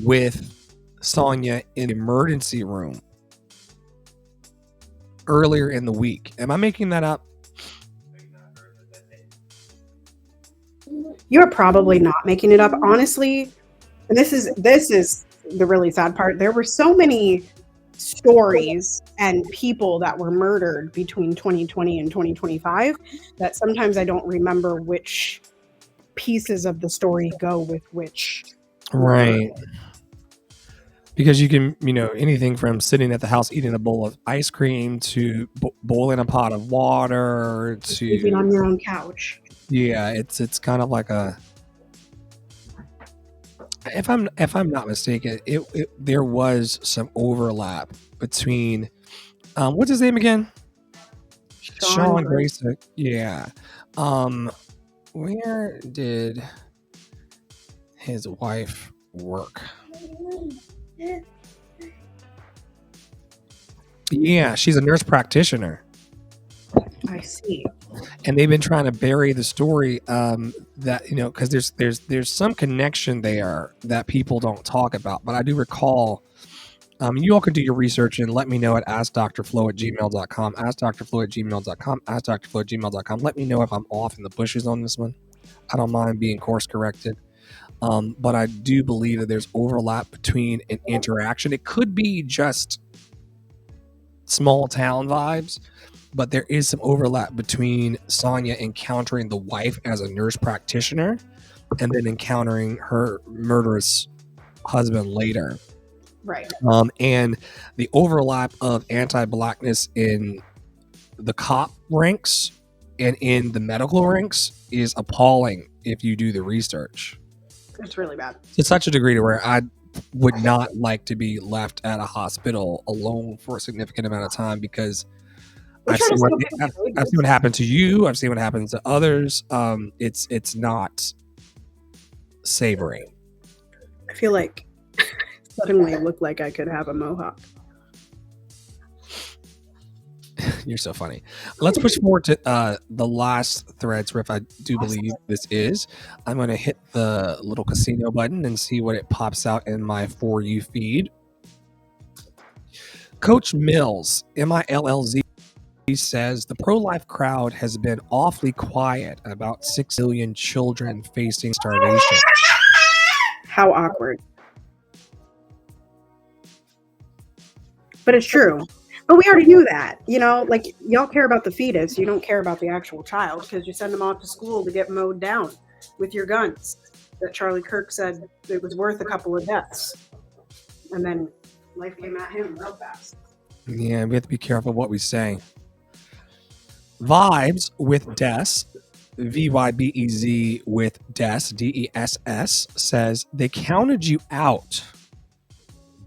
with Sonia in the emergency room earlier in the week. Am I making that up? You're probably not making it up, honestly. And this is the really sad part. There were so many stories and people that were murdered between 2020 and 2025 that sometimes I don't remember which pieces of the story go with which. Right. Because you can, anything from sitting at the house eating a bowl of ice cream to boiling a pot of water to sleeping on your own couch. Yeah, it's kind of like a. If I'm not mistaken, there was some overlap between, what's his name again? Sean Grayson. Yeah. Where did his wife work? Yeah, she's a nurse practitioner. I see. And they've been trying to bury the story that, because there's some connection there that people don't talk about. But I do recall, you all can do your research and let me know at askdrflo@gmail.com, askdrflo@gmail.com, askdrflo@gmail.com. Let me know if I'm off in the bushes on this one. I don't mind being course corrected. But I do believe that there's overlap between an interaction. It could be just small town vibes, but there is some overlap between Sonia encountering the wife as a nurse practitioner and then encountering her murderous husband later. Right. And the overlap of anti-blackness in the cop ranks and in the medical ranks is appalling if you do the research. It's really bad. To such a degree to where I would not like to be left at a hospital alone for a significant amount of time, because I've seen what happened to you. I've seen what happens to others. It's not savory. I feel like suddenly it looked like I could have a mohawk. You're so funny. Let's push forward to the last threads, Riff. I do believe this is. I'm going to hit the little casino button and see what it pops out in my For You feed. Coach Mills, MILLZ, says the pro-life crowd has been awfully quiet about 6 million children facing starvation. How awkward. But it's true. But we already knew that, like y'all care about the fetus. You don't care about the actual child because you send them off to school to get mowed down with your guns that Charlie Kirk said it was worth a couple of deaths. And then life came at him real fast. Yeah, we have to be careful what we say. Vibes with Des, VYBEZ with Des, DESS, says they counted you out.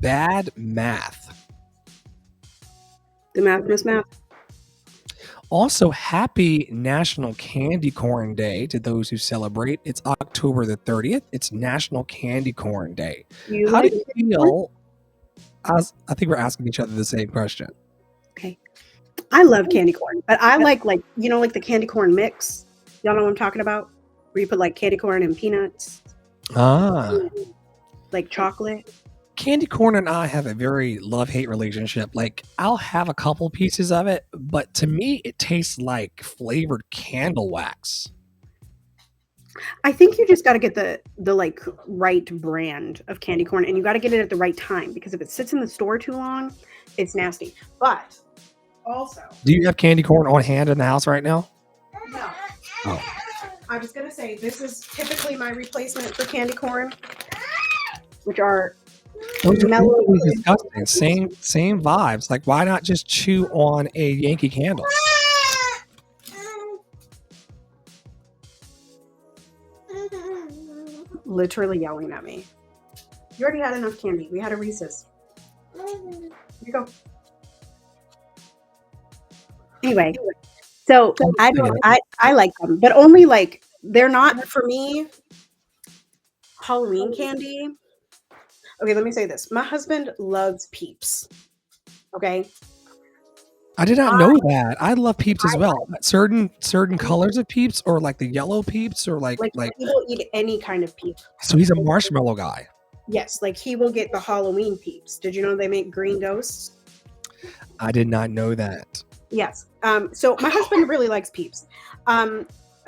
Bad math. The math, Miss Math. Also, happy National Candy Corn Day to those who celebrate. It's October the 30th. It's National Candy Corn Day. How do you feel? I think we're asking each other the same question. Okay. I love candy corn, but I like the candy corn mix. Y'all know what I'm talking about? Where you put like candy corn and peanuts. Ah. Like chocolate. candy corn and I have a very love-hate relationship. Like, I'll have a couple pieces of it, but to me, it tastes like flavored candle wax. I think you just got to get the like right brand of candy corn, and you got to get it at the right time, because if it sits in the store too long, it's nasty. But also, Do you have candy corn on hand in the house right now? no. Oh. I was gonna say, this is typically my replacement for candy corn, which are Those are mellow. equally disgusting. Same vibes. Like, why not just chew on a Yankee Candle? Literally yelling at me. You already had enough candy. We had a Reese's. Here you go. Anyway, so I like them, but only like, they're not for me Halloween candy. Okay, let me say this. My husband loves Peeps. Okay. I did not know that. I love Peeps as well. Certain colors of Peeps, or like the yellow Peeps, or like he will eat any kind of Peep. So he's a marshmallow guy. Yes, like he will get the Halloween Peeps. Did you know they make green ghosts? I did not know that. Yes. So my husband really likes Peeps.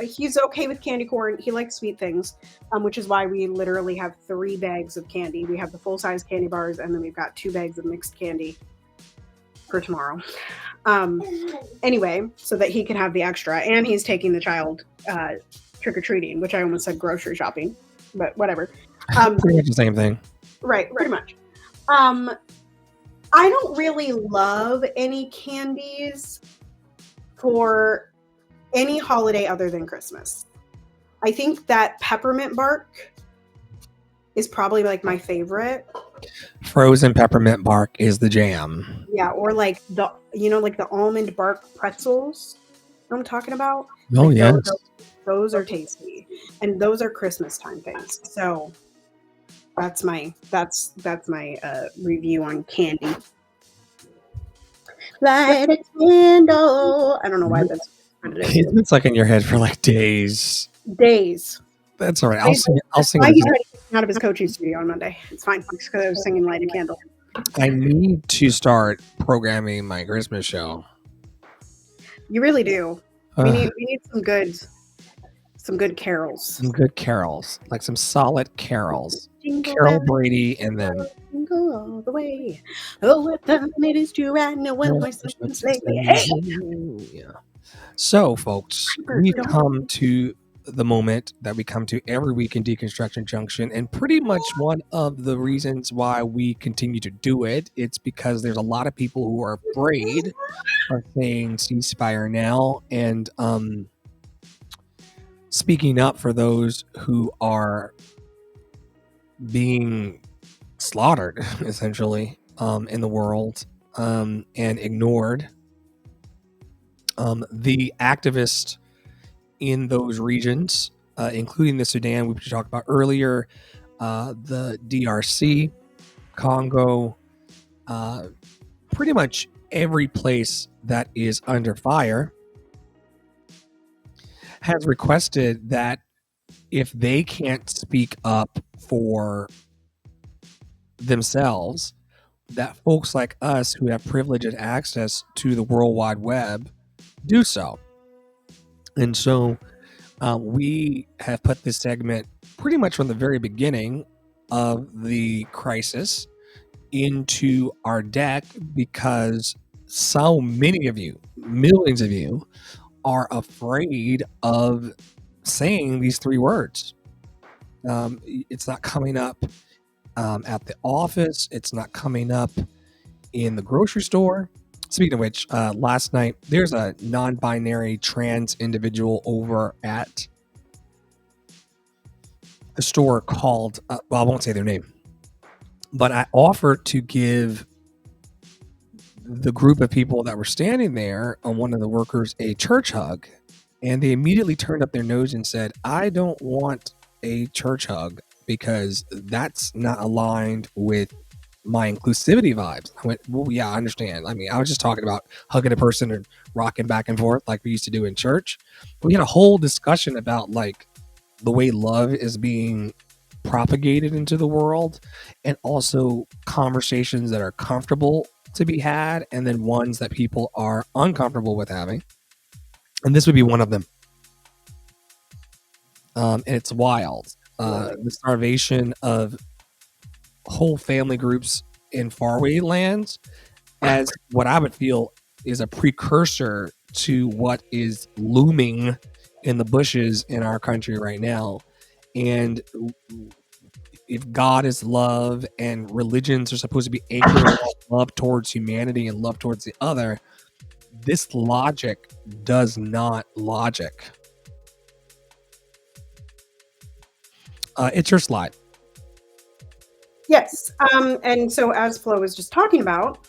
He's okay with candy corn. He likes sweet things, which is why we literally have 3 bags of candy. We have the full-size candy bars, and then we've got 2 bags of mixed candy for tomorrow. Anyway, so that he can have the extra, and he's taking the child trick-or-treating, which I almost said grocery shopping, but whatever. Pretty much the same thing. Right, pretty much. I don't really love any candies for any holiday other than Christmas. I think that peppermint bark is probably like my favorite. Frozen peppermint bark is the jam. Yeah, or like like the almond bark pretzels. You know what I'm talking about? Oh, like yes. Those are tasty, and those are Christmas time things. So that's my review on candy. Light a candle. I don't know why that's what it is. It's been stuck in your head for like days. That's all right. I'll sing. He's ready to get out of his coaching studio on Monday. It's fine because I was singing "Light a Candle." I need to start programming my Christmas show. You really do. We need some good carols. Some good carols, like some solid carols. Jingle Carol bell, Brady, and then jingle all the way. Oh, what fun it is to ride in a one-horse open sleigh. Hey! Yeah. So, folks, we come to the moment that we come to every week in Deconstruction Junction, and pretty much one of the reasons why we continue to do it, it's because there's a lot of people who are afraid of saying ceasefire now, and speaking up for those who are being slaughtered, essentially, in the world, and ignored. The activists in those regions, including the Sudan we talked about earlier, the DRC, Congo, pretty much every place that is under fire, has requested that if they can't speak up for themselves, that folks like us who have privilege and access to the World Wide Web do so. And so we have put this segment pretty much from the very beginning of the crisis into our deck because so many of you, millions of you, are afraid of saying these 3 words. It's not coming up at the office. It's not coming up in the grocery store. Speaking of which, last night, there's a non-binary trans individual over at the store called, well, I won't say their name, but I offered to give the group of people that were standing there on one of the workers a church hug, and they immediately turned up their nose and said, I don't want a church hug because that's not aligned with my inclusivity vibes. I went, well, yeah, I understand. I mean, I was just talking about hugging a person and rocking back and forth like we used to do in church. We had a whole discussion about like the way love is being propagated into the world, and also conversations that are comfortable to be had, and then ones that people are uncomfortable with having. And this would be one of them. And it's wild. The starvation of whole family groups in faraway lands, as what I would feel is a precursor to what is looming in the bushes in our country right now. And if God is love and religions are supposed to be anchored on love towards humanity and love towards the other, this logic does not logic. It's your slide. Yes. And so as Flo was just talking about,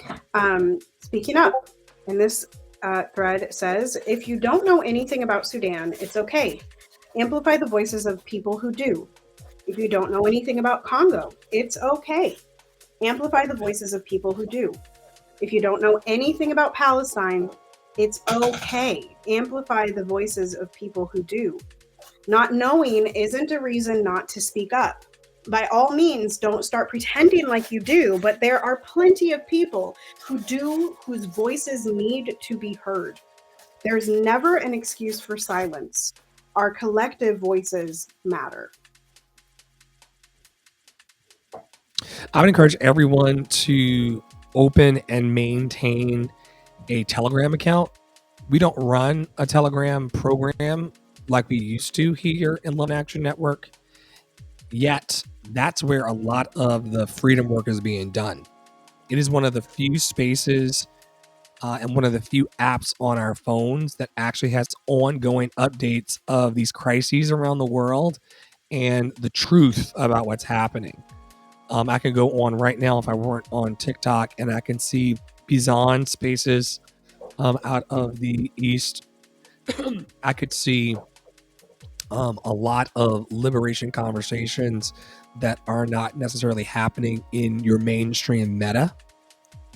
speaking up, and this thread says, if you don't know anything about Sudan, it's okay. Amplify the voices of people who do. If you don't know anything about Congo, it's okay. Amplify the voices of people who do. If you don't know anything about Palestine, it's okay. Amplify the voices of people who do. Not knowing isn't a reason not to speak up. By all means, don't start pretending like you do, but there are plenty of people who do, whose voices need to be heard. There's never an excuse for silence. Our collective voices matter. I would encourage everyone to open and maintain a Telegram account. We don't run a Telegram program like we used to here in Love and Action Network, yet that's where a lot of the freedom work is being done. It is one of the few spaces and one of the few apps on our phones that actually has ongoing updates of these crises around the world and the truth about what's happening. I can go on right now if I weren't on TikTok, and I can see Bizan spaces out of the East. I could see a lot of liberation conversations that are not necessarily happening in your mainstream meta,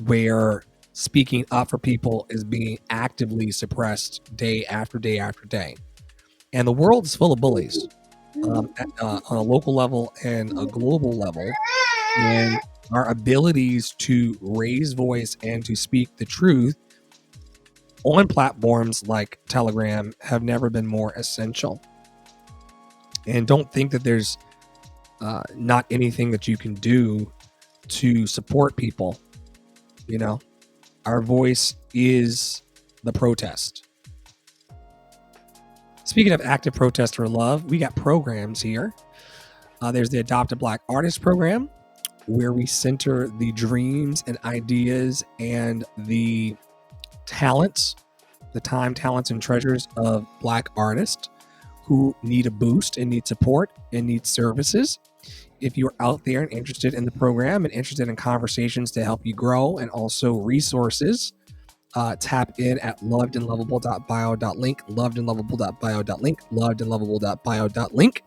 where speaking up for people is being actively suppressed day after day after day. And the world is full of bullies on a local level and a global level. And our abilities to raise voice and to speak the truth on platforms like Telegram have never been more essential. And don't think that there's not anything that you can do to support people. You know, our voice is the protest. Speaking of active protest for love, we got programs here. There's the Adopt a Black Artist program, where we center the dreams and ideas and the talents, the time, talents, and treasures of Black artists who need a boost and need support and need services. If you're out there and interested in the program and interested in conversations to help you grow and also resources, tap in at lovedandlovable.bio.link, lovedandlovable.bio.link, lovedandlovable.bio.link.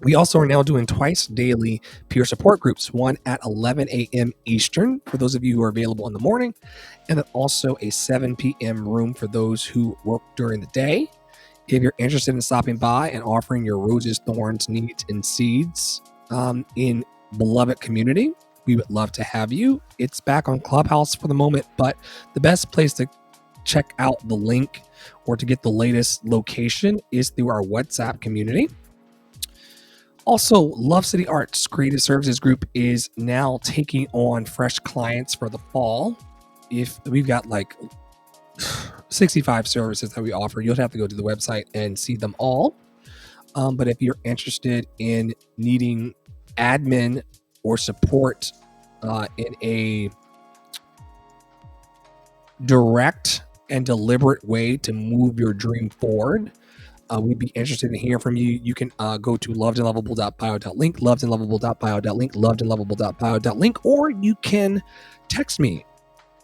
We also are now doing twice daily peer support groups, one at 11 a.m. Eastern for those of you who are available in the morning, and then also a 7 p.m. room for those who work during the day. If you're interested in stopping by and offering your roses, thorns, needs, and seeds in beloved community, we would love to have you. It's back on Clubhouse for the moment, but the best place to check out the link or to get the latest location is through our WhatsApp community. Also, Love City Arts Creative Services Group is now taking on fresh clients for the fall. If we've got like 65 services that we offer, you'll have to go to the website and see them all. But if you're interested in needing admin or support in a direct and deliberate way to move your dream forward, we'd be interested in hearing from you. You can go to lovedandlovable.bio.link, lovedandlovable.bio.link, lovedandlovable.bio.link, or you can text me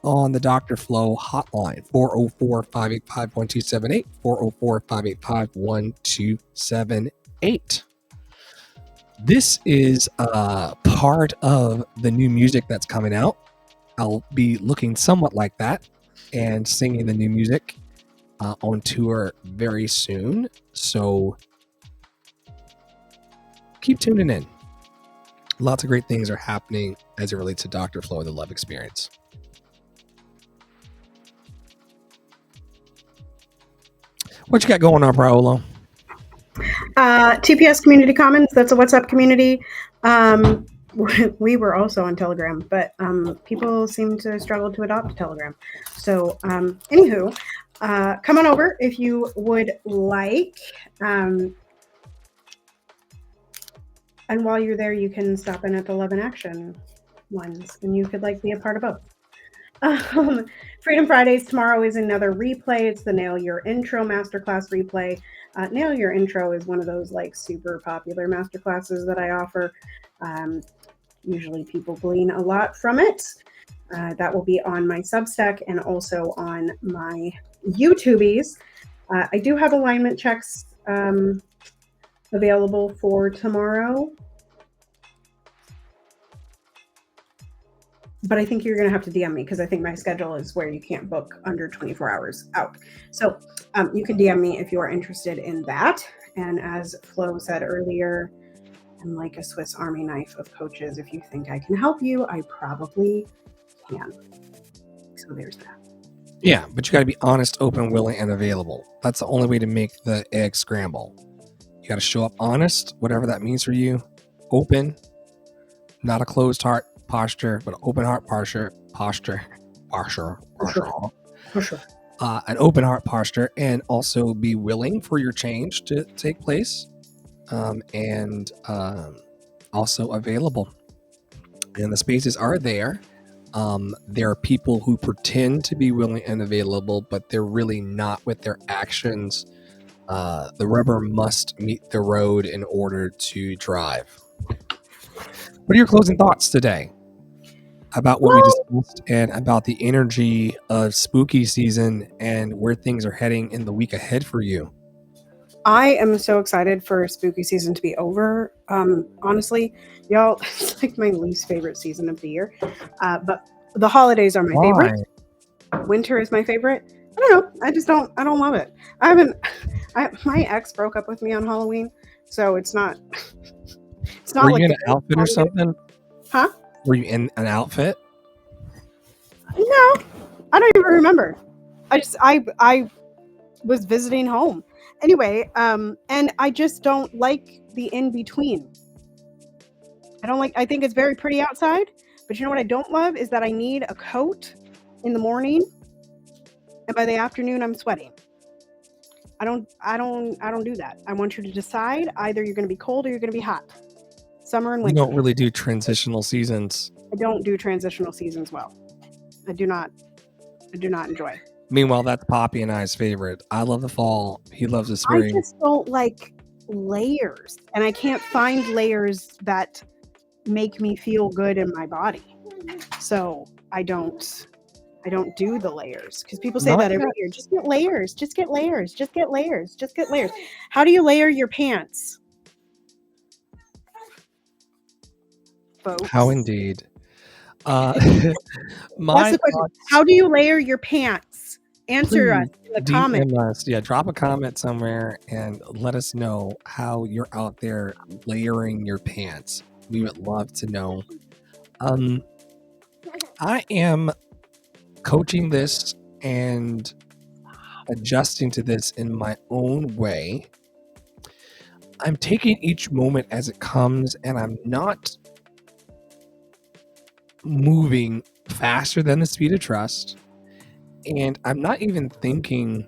on the Dr. Flo hotline, 404-585-1278, 404-585-1278. This is part of the new music that's coming out. I'll be looking somewhat like that and singing the new music on tour very soon. So keep tuning in. Lots of great things are happening as it relates to Dr. Flo and the love experience. What you got going on, Paolo? TPS Community Commons, that's a WhatsApp community. We were also on Telegram, but people seem to struggle to adopt Telegram. So, anywho, come on over if you would like. And while you're there, you can stop in at the Love in Action ones, and you could be a part of both. Freedom Fridays tomorrow is another replay. It's the Nail Your Intro Masterclass replay. Nail Your Intro is one of those super popular masterclasses that I offer. Usually people glean a lot from it. That will be on my Substack and also on my YouTubies. I do have alignment checks available for tomorrow. But I think you're going to have to DM me because I think my schedule is where you can't book under 24 hours out. So you can DM me if you are interested in that. And as Flo said earlier, I'm like a Swiss Army knife of coaches. If you think I can help you, I probably can. So there's that. Yeah, but you got to be honest, open, willing, and available. That's the only way to make the egg scramble. You got to show up honest, whatever that means for you. Open, not a closed heart posture, but open heart posture. For sure. An open heart posture, and also be willing for your change to take place, and also available. And the spaces are there. There are people who pretend to be willing and available, but they're really not with their actions. The rubber must meet the road in order to drive. What are your closing thoughts today about what we discussed and about the energy of spooky season and where things are heading in the week ahead for you? I am so excited for spooky season to be over. Honestly, y'all, it's my least favorite season of the year. But the holidays are my favorite. Winter is my favorite. I don't know. I don't love it. My ex broke up with me on Halloween, so it's not. Were you in an outfit or something? Huh? Were you in an outfit? No, I don't even remember. I was visiting home. Anyway, and I just don't like the in-between. I think it's very pretty outside, but you know what I don't love is that I need a coat in the morning, and by the afternoon I'm sweating. I don't do that. I want you to decide either you're going to be cold or you're going to be hot. Summer and winter. You don't really do transitional seasons. I don't do transitional seasons well. I do not enjoy. Meanwhile, that's Poppy and I's favorite. I love the fall. He loves the spring. I just don't like layers, and I can't find layers that make me feel good in my body. So I don't do the layers because people say that every year. Just get layers. Just get layers. Just get layers. Just get layers. How do you layer your pants, folks? How indeed. That's the question. How do you layer your pants? Answer us in the comments. Yeah, drop a comment somewhere and let us know how you're out there layering your pants. We would love to know. I am coaching this and adjusting to this in my own way. I'm taking each moment as it comes, and I'm not moving faster than the speed of trust. And I'm not even thinking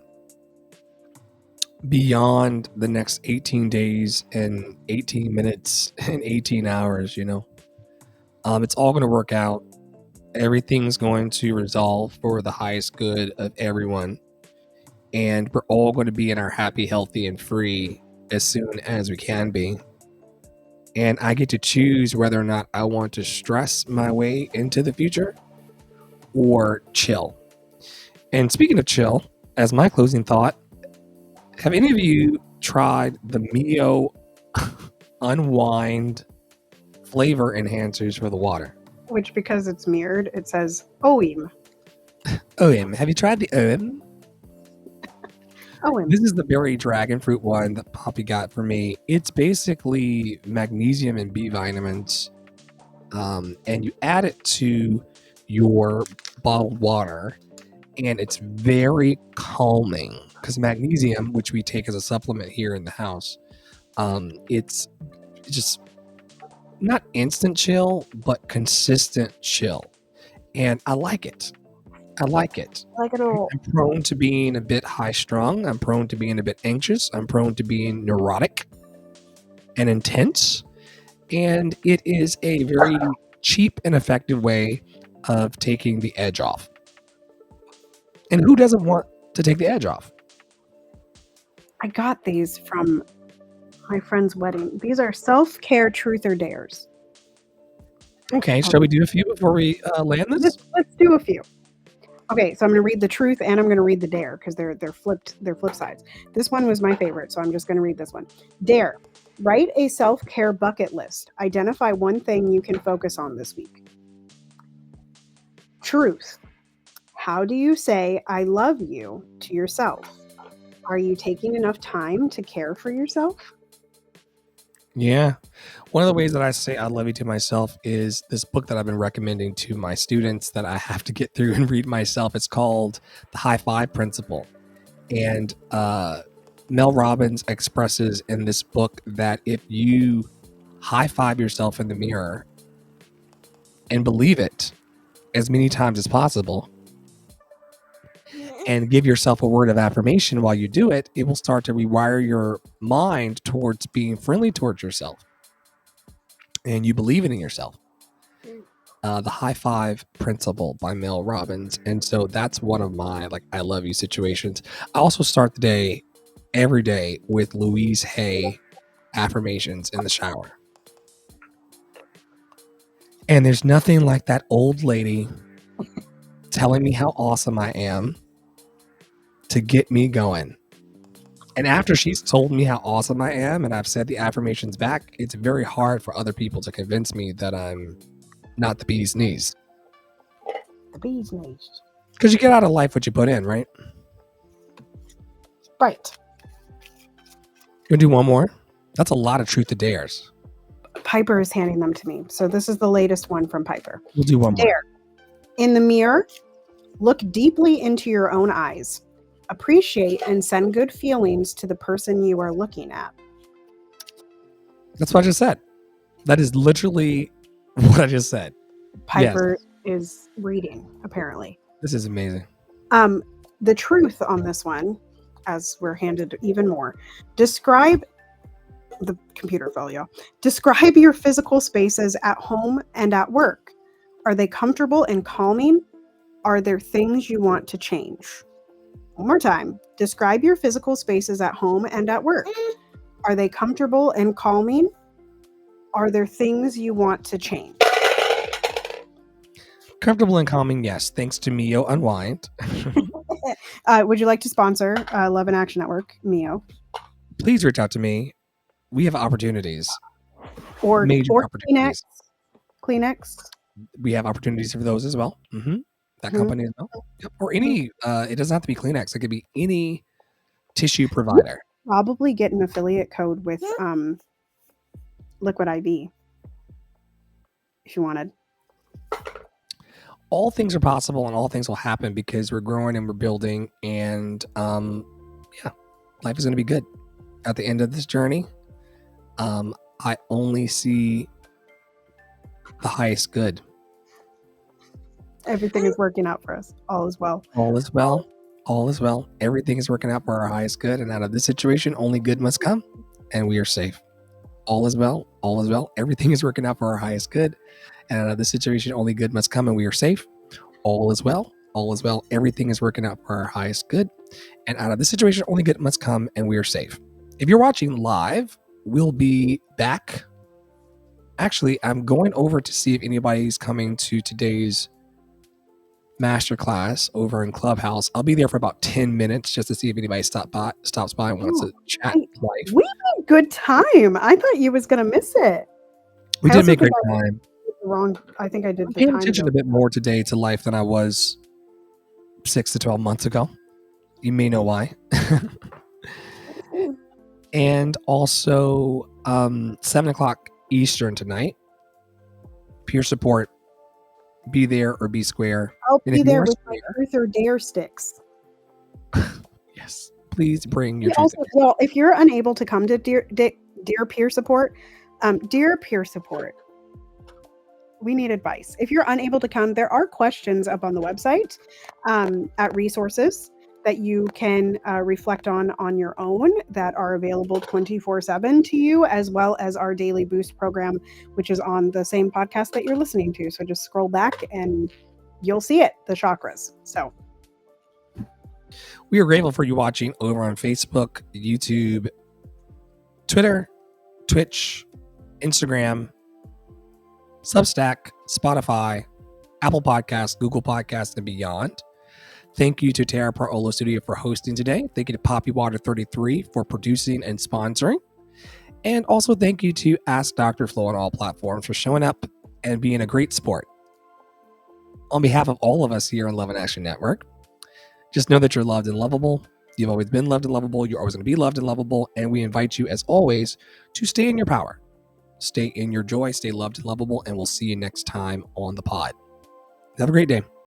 beyond the next 18 days and 18 minutes and 18 hours, It's all going to work out. Everything's going to resolve for the highest good of everyone. And we're all going to be in our happy, healthy, and free as soon as we can be. And I get to choose whether or not I want to stress my way into the future or chill. And speaking of chill, as my closing thought, have any of you tried the Mio Unwind flavor enhancers for the water? Which, because it's mirrored, it says OIM. OIM. Have you tried the OIM? OIM. This is the berry dragon fruit one that Poppy got for me. It's basically magnesium and B vitamins and you add it to your bottled water, and it's very calming because magnesium, which we take as a supplement here in the house, it's just not instant chill, but consistent chill. And I like it. I like it. Like it'll. I'm prone to being a bit high strung. I'm prone to being a bit anxious. I'm prone to being neurotic and intense. And it is a very cheap and effective way of taking the edge off. And who doesn't want to take the edge off? I got these from my friend's wedding. These are self-care truth or dares. Okay, shall we do a few before we land this? Let's do a few. Okay, so I'm going to read the truth and I'm going to read the dare because they're flip sides. This one was my favorite, so I'm just going to read this one. Dare. Write a self-care bucket list. Identify one thing you can focus on this week. Truth. How do you say I love you to yourself? Are you taking enough time to care for yourself? Yeah. One of the ways that I say I love you to myself is this book that I've been recommending to my students that I have to get through and read myself. It's called The High Five Principle. And Mel Robbins expresses in this book that if you high five yourself in the mirror and believe it as many times as possible and give yourself a word of affirmation while you do it, it will start to rewire your mind towards being friendly towards yourself. And you believe it in yourself. The High Five Principle by Mel Robbins. And so that's one of my I love you situations. I also start the day every day with Louise Hay affirmations in the shower. And there's nothing like that old lady telling me how awesome I am to get me going. And after she's told me how awesome I am and I've said the affirmations back, it's very hard for other people to convince me that I'm not the bee's knees. The bee's knees. Because you get out of life what you put in, right? Right. You want to do one more? That's a lot of truth to dares. Piper is handing them to me. So this is the latest one from Piper. We'll do one more. Dare. In the mirror, look deeply into your own eyes. Appreciate and send good feelings to the person you are looking at. That's what I just said. That is literally what I just said. Piper is reading, apparently. This is amazing. The truth on this one, as we're handed even more, describe the computer folio. Describe your physical spaces at home and at work. Are they comfortable and calming? Are there things you want to change? One more time. Describe your physical spaces at home and at work. Are they comfortable and calming? Are there things you want to change? Comfortable and calming, yes. Thanks to Mio Unwind. Would you like to sponsor Love and Action Network, Mio? Please reach out to me. We have opportunities. Or Major opportunities. Kleenex. We have opportunities for those as well. That company as well. Yep. Or any, it doesn't have to be Kleenex. It could be any tissue provider. Probably get an affiliate code with Liquid IV if you wanted. All things are possible and all things will happen because we're growing and we're building, and life is going to be good at the end of this journey. I only see the highest good. Everything is working out for us. All is well. All is well. All is well. Everything is working out for our highest good, and out of this situation, only good must come, and we are safe. All is well. All is well. Everything is working out for our highest good, and out of this situation, only good must come, and we are safe. All is well. All is well. Everything is working out for our highest good, and out of this situation, only good must come, and we are safe. If you're watching live, we'll be back. Actually, I'm going over to see if anybody's coming to today's masterclass over in Clubhouse. I'll be there for about 10 minutes just to see if anybody stops by and wants to chat live. We had a good time. I thought you was gonna miss it. We did make great time. Wrong. I think I did. I'm paying attention a bit more today to life than I was 6 to 12 months ago. You may know why. And also 7 o'clock Eastern tonight. peer support, be there or be square. I'll And be if you there are with my square, truth or dare sticks. yes, please bring your We truth. also, well, if you're unable to come to dear peer support, dear peer support, we need advice. If you're unable to come, there are questions up on the website at resources that you can reflect on your own that are available 24/7 to you, as well as our daily boost program, which is on the same podcast that you're listening to. So just scroll back and you'll see it, the chakras. So We are grateful for you watching over on Facebook, YouTube, Twitter, Twitch, Instagram, Substack, Spotify, Apple Podcasts, Google Podcasts, and beyond. Thank you to Terra Pro Olo Studio for hosting today. Thank you to Poppy Water 33 for producing and sponsoring. And also thank you to Ask Dr. Flo on all platforms for showing up and being a great sport. On behalf of all of us here on Love in Action Network, just know that you're loved and lovable. You've always been loved and lovable. You're always going to be loved and lovable. And we invite you, as always, to stay in your power. Stay in your joy. Stay loved and lovable. And we'll see you next time on the pod. Have a great day.